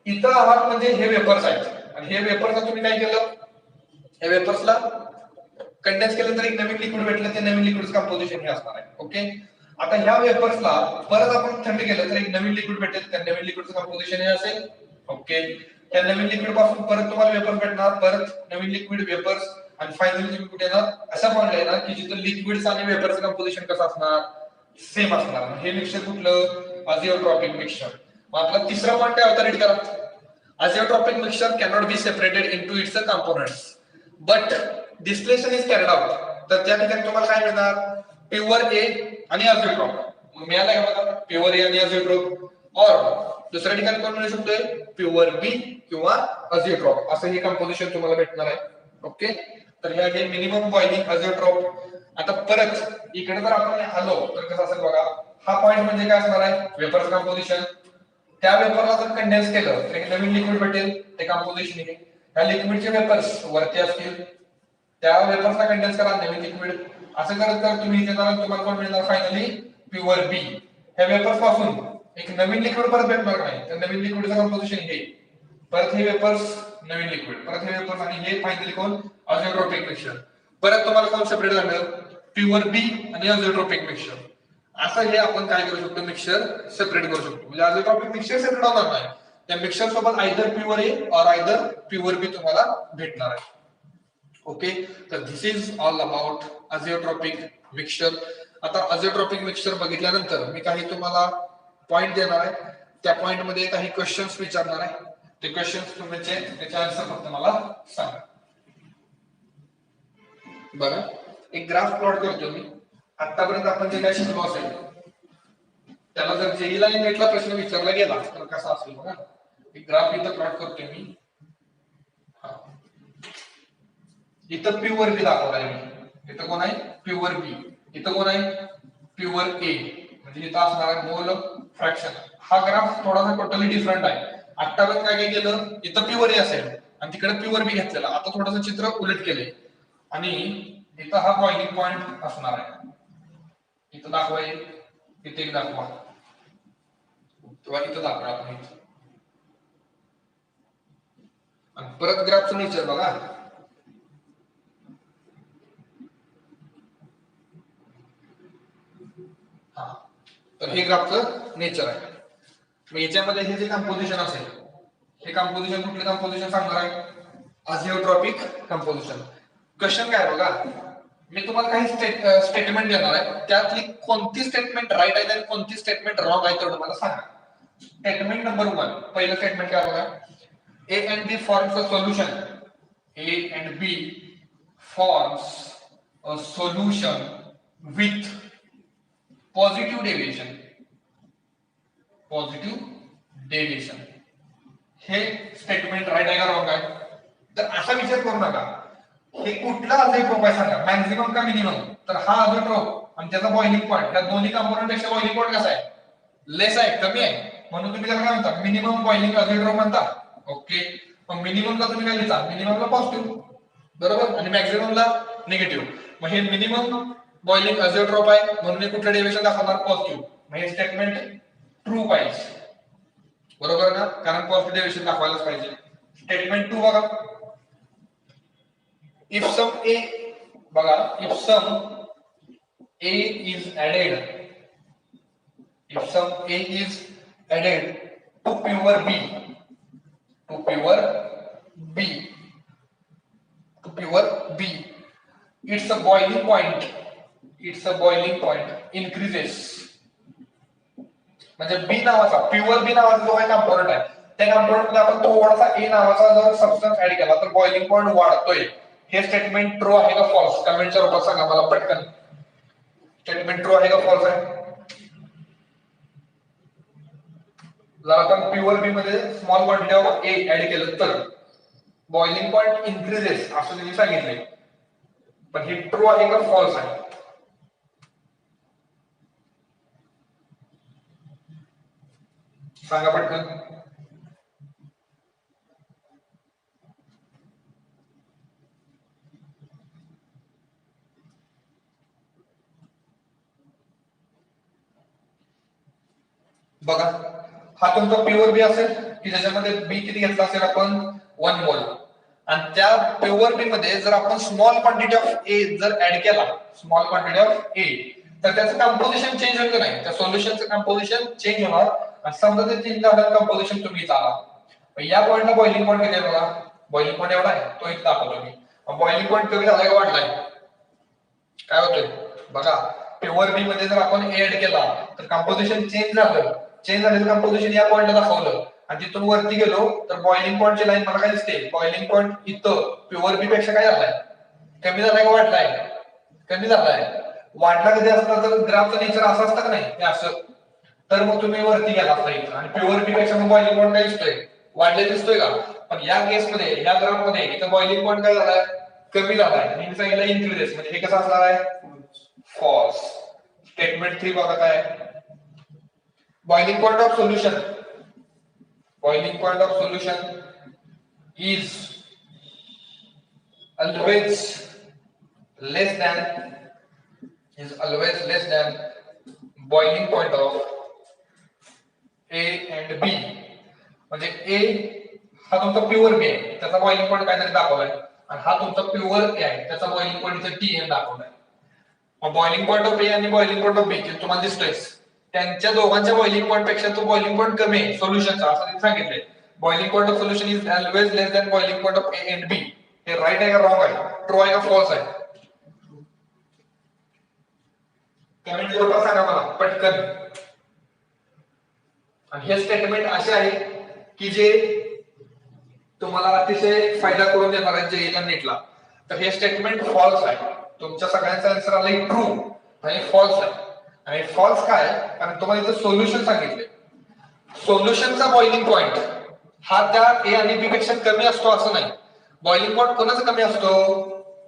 इथं आहात म्हणजे हे वेपर्स आहेत, आणि हे वेपर्सला तुम्ही काय केलं, हे वेपर्सला कंडेन्स केलं तर एक नवीन लिक्विड भेटलं, ते नवीन लिक्विडचं कंपोजिशन हे असणार आहे. ओके. आता ह्या वेपर्सला परत आपण थंड केलं तर एक नवीन लिक्विड भेटेल, त्या नवीन लिक्विडचं कंपोजिशन हे असेल. ओके. त्या नवीन लिक्विड पासून परत तुम्हाला वेपर भेटणार, परत नवीन लिक्विड, वेपर्स, आणि फायनली तुम्ही कुठे येणार, असा पॉइंट येणार की जिथं लिक्विड्स आणि वेपर्सचं कंपोजिशन कसं असणार, सेम असणार. हे मिक्सचर कुठलं, अझिओट्रॉपिक मिक्सचर. मग आपला तिसरा पॉइंट काय होता, रीड करा. Azeotropic mixture cannot be separated into its components but distillation is carried out. तर त्या ठिकाणी तुम्हाला काय मिळणार, प्युअर ए आणि अझिओट्रॉप. मिळालं का बघा, प्युअर ए आणि अझिओट्रॉप. और दुसऱ्या ठिकाणी कोण मिळू शकतोय, प्युअर बी किंवा अझिओट्रॉप, असं हे कंपोजिशन तुम्हाला भेटणार आहे. ओके. तर हे आहे मिनिमम बॉइलिंग अझिओट्रॉप. आता परत इकडे जर आपण आलो तर कसं असेल बघा, हा पॉइंट म्हणजे काय असणार आहे, वेपर्स कंपोजिशन. त्या वेपरला जर कंडेन्स केलं तर एक नवीन लिक्विड भेटेल, ते कंपोजिशन आहे. ह्या लिक्विडचे वेपर्स वरती असतील, त्या वेपर्सला कंडेन्स करा, नवीन लिक्विड. असं करत तर तुम्ही इथे जाणार, तुम्हाला कोण मिळणार, फायनली प्युअर बी. ह्या वेपर्स पासून एक नवीन लिक्विड परत भेटणार नाही, तर नवीन लिक्विडचं कंपोजिशन हे. परत हे वेपर्स नवीन लिक्विड, परत हे वेपर्स आणि हे फायनली कोण अझोट्रोपिक मिक्सचर. परत तुम्हाला कोण सेपरेट झालं प्युअर बी आणि अझोट्रोपिक मिक्सचर. असं हे आपण काय करू शकतो मिक्सचर सेपरेट करू शकतो. म्हणजे अझोट्रोपिक मिक्सचर सेपरेट होणार नाही, त्या मिक्सचर सोबत आयदर प्युअर ए और आयदर प्युअर बी तुम्हाला भेटणार आहे. ओके, तर दिस इज ऑल अबाउट अझोट्रोपिक मिक्सचर. आता अझोट्रोपिक मिक्सचर बघितल्यानंतर मी काही तुम्हाला पॉइंट देणार आहे, त्या पॉइंट मध्ये काही क्वेश्चन्स विचारणार आहे. ते क्वेश्चन्स तुमचे त्याचे आन्सर फक्त मला सांगा. बघा, एक ग्राफ प्लॉट करतो मी. आतापर्यंत आपण जे काही शिकलो असेल त्याला जर जेईला नेटला प्रश्न विचारला गेला तर कसा असेल बघा. एक ग्राफ इथं प्लॉट करतोय मी. इथं प्युअर बी दाखवलाय मी. इथं कोण आहे प्युअर बी, इथं कोण आहे प्युअर ए, म्हणजे इथं असणार आहे मोल फ्रॅक्शन. हा ग्राफ थोडासा टोटली डिफरंट आहे. आतापर्यंत काय काय केलं, इथं प्युअर ए असेल आणि तिकडे प्युअर बी घेतलेला. आता थोडंसं चित्र उलट केलंय आणि इथं हा बॉइलिंग पॉइंट असणार आहे. इथं दाखवा, इथे एक दाखवा किंवा इथं दाखवा आपण इथं. आणि परत ग्राफचं नेचर बघा. तर हे ग्राफचं नेचर आहे. मग याच्यामध्ये हे जे कंपोजिशन असेल, हे कंपोजिशन कुठले कंपोजिशन सांगणार आहे अझिओट्रॉपिक कंपोजिशन. क्वेश्चन काय बघा, मी तुम्हाला काही स्टेटमेंट देणार आहे, त्यातली कोणती स्टेटमेंट राईट आहे आणि कोणती स्टेटमेंट रॉंग आहे तेवढं मला सांगा. स्टेटमेंट नंबर 1, पहिलं स्टेटमेंट काय बघा, A and B forms a solution. A and B forms a solution with positive deviation. Positive deviation. हे स्टेटमेंट राईट आहे का रॉंग आहे? तर असा विचार करू नका हे कुठला अझोट्रोप आहे सांगा, मॅक्झिमम का मिनिमम. तर हा अझोट्रोप आणि त्याचा बॉइलिंग पॉइंट या दोन्ही कंपोनंट पेक्षा बॉइलिंग पॉइंट कसा आहे, लेस आहे, कमी आहे, म्हणून तुम्ही त्याला काय म्हणता मिनिमम बॉइलिंग अझोट्रोप म्हणता. ओके, मग मिनिममला तुम्ही काय लिहिता, मिनिममला पॉझिटिव्ह बरोबर आणि मॅक्झिममला निगेटिव्ह. मग हे मिनिमम बॉइलिंग अझोट्रोप आहे म्हणून हे कुठलं डेव्हिएशन दाखवणार पॉझिटिव्ह. मग हे स्टेटमेंट ट्रू पाहिजे बरोबर ना, कारण पॉझिटिव्ह डेव्हिएशन दाखवायलाच पाहिजे. स्टेटमेंट 2 बघा, if sum a बघा, if sum a is added, if sum a is added to pure b, to pure b, to pure b, its a boiling point, its a boiling point increases. म्हणजे बी नावाचा pure बी नावाचा जो काही component आहे त्या component मध्ये आपण थोडासा ए नावाचा जर सबस्टन्स ऍड केला तर बॉइलिंग पॉइंट वाढतोय. हे स्टेटमेंट ट्रू आहे का फॉल्स, कमेंटच्या रूपात सांगा मला पटकन. स्टेटमेंट ट्रू आहे का फॉल्स आहे? जर आपण प्युअर बी मध्ये small quantity of A add केलं तर बॉइलिंग पॉइंट इन्क्रीजेस असं त्यांनी सांगितलंय, पण हे ट्रू आहे का फॉल्स आहे? सांगा पटकन. बघा, हा तुमचा प्युअर बी असेल की ज्याच्यामध्ये बी किती घेतला असेल आपण 1 मोल, आणि त्या प्युअर बी मध्ये जर आपण स्मॉल क्वांटिटी ऑफ ए जर ऍड केला, स्मॉल क्वांटिटी ऑफ ए, तर त्याचं कंपोजिशन चेंज होईल नाही, त्या सोल्युशनचं कंपोजिशन चेंज होणार. आणि समजा ते चेंज झालं कंपोजिशन तुम्ही चाला या पॉइंटला बॉइलिंग पॉइंट किती आहे बघा, बॉइलिंग पॉइंट एवढा आहे, तो इथं दाखवतो मी. बॉइलिंग पॉइंट कमी झालाय का वाढलाय, काय होतंय बघा, प्युअर बी मध्ये जर आपण ए ऍड केला तर कंपोजिशन चेंज झालं, चेंज झालेलं कंपोजिशन या पॉइंटला दाखवलं आणि तिथून वरती गेलो तर बॉइलिंग पॉइंटची लाईन मला काय दिसते, बॉइलिंग पॉइंट इथं प्युअर बी पेक्षा काय झालाय, कमी झालाय का वाढलाय, कमी झालाय. वाढला कधी असता तर ग्राफचं नेचर असं असतं का नाही, हे असं, तर मग तुम्ही वरती गेला असता इथं आणि प्युअर बी पेक्षा मग बॉइलिंग पॉइंट काय दिसतोय, वाढले दिसतोय का. पण या केस मध्ये या ग्राफ मध्ये इथं बॉइलिंग पॉइंट काय झालाय, कमी झालाय आणि सांगितलं इन्क्रीजेस, म्हणजे हे कसं असणार आहे फॉल्स. स्टेटमेंट 3 बघा काय, boiling point of solution, boiling point of solution is always less than, is always less than boiling point of A and B. म्हणजे A हा तुमचा प्युअर बी आहे, त्याचा बॉइलिंग पॉईंट काहीतरी दाखवलाय, आणि हा तुमचा प्युअर ए आहे, त्याचा बॉइलिंग पॉईंट इथे टी एम दाखवलाय. मग बॉइलिंग पॉईंट ऑफ ए आणि बॉइलिंग पॉईंट ऑफ बी तुम्हाला दिसतोय, त्यांच्या दोघांच्या बॉइलिंग पॉईंट पेक्षा तो बॉइलिंग पॉईंट कमी आहे सोल्युशनचा, असं त्यांनी सांगितलंय. Boiling point of solution is always less than boiling point of A and B. हे राईट आहे का रॉंग आहे, ट्रू आहे का फॉल्स आहे? कमेंट करून सांगा मला पटकन. आणि हे स्टेटमेंट असे आहे की जे तुम्हाला अतिशय फायदा करून देणार आहे जेईला नीटला. तर हे स्टेटमेंट फॉल्स आहे. तुमच्या सगळ्यांचा आन्सर आलाय ट्रू आणि फॉल्स आहे. आणि फॉल्स काय, कारण तुम्हाला इथं सोल्युशन सांगितले. सोल्युशनचा बॉइलिंग पॉइंट हा त्या ए आणि बी पेक्षा कमी असतो असं नाही. बॉइलिंग पॉइंट कोणाचा कमी असतो,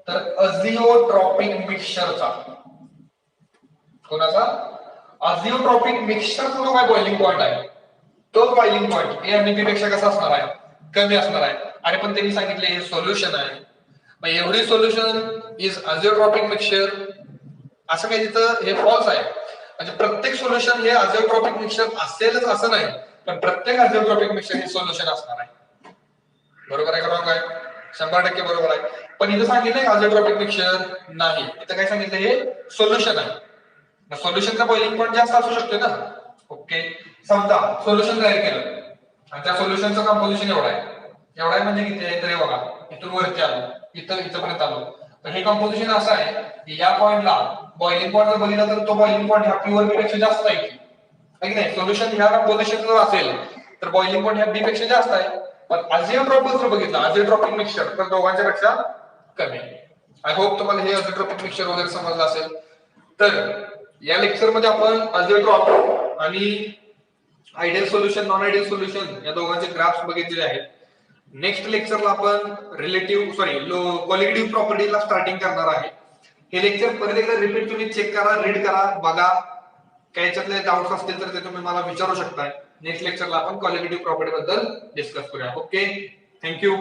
तर अझिओट्रॉपिक मिक्सचरचा. कोणाचा? अझिओट्रॉपिक मिक्सचरचा जो काय बॉइलिंग पॉइंट आहे, तो बॉइलिंग पॉइंट ए आणि बी पेक्षा कसा असणार आहे, कमी असणार आहे. आणि पण त्यांनी सांगितले हे सोल्युशन आहे, मग एव्हरी सोल्युशन इज अझिओट्रॉपिक मिक्सचर, असं काही तिथं हे फॉल्स आहे. म्हणजे प्रत्येक सोल्युशन हे अझिओट्रॉपिक मिक्सचर असेलच असं नाही, पण प्रत्येक अझिओट्रॉपिक मिक्सचर हे सोल्युशन असणार आहे. बरोबर आहे का रॉंग आहे? 100% बरोबर आहे. पण इथं सांगितलंय अझिओट्रॉपिक मिक्सचर नाही, इथं काय सांगितलं, हे सोल्युशन आहे. सोल्युशनचा बॉइलिंग पॉइंट जास्त असू शकतो ना. ओके, समजा सोल्युशन तयार केलं आणि त्या सोल्युशनचं कंपोजिशन एवढं आहे, एवढा आहे म्हणजे किती आहे, तर हे बघा, इथून वरती आलो, इथपर्यंत आलो, तर हे कंपोजिशन असं आहे की या पॉइंटला बॉइलिंग पॉइंट जर बघितला तर तो बॉइलिंग पॉइंट ह्या प्युअर बी पेक्षा जास्त आहे की नाही. सोल्युशन ह्या कंपोजिशन जर असेल तर बॉइलिंग पॉइंट ह्या बी पेक्षा जास्त आहे. पण अझिओट्रॉपिक जर बघितलं, अझिओट्रॉपिक मिक्सचर, तर दोघांच्या पेक्षा कमी आहे. आय होप तुम्हाला हे अझिओट्रॉपिक मिक्सचर वगैरे समजलं असेल. तर या लेक्चर मध्ये आपण अझिओट्रॉपिक आणि ideal solution, non ideal solution या दोघांचे ग्राफ्स बघितलेले आहेत. नेक्स्ट लेक्चरला आपण कोलिगेटिव्ह प्रॉपर्टीला स्टार्टिंग करणार आहे. हे लेक्चर परत एकदा रिपीट तुम्ही चेक करा, रीड करा, बघा. काही याच्यातले डाऊट्स असतील तर ते तुम्ही मला विचारू शकता. नेक्स्ट लेक्चरला आपण कोलिगेटिव्ह प्रॉपर्टी बद्दल डिस्कस करूया. Okay, thank you.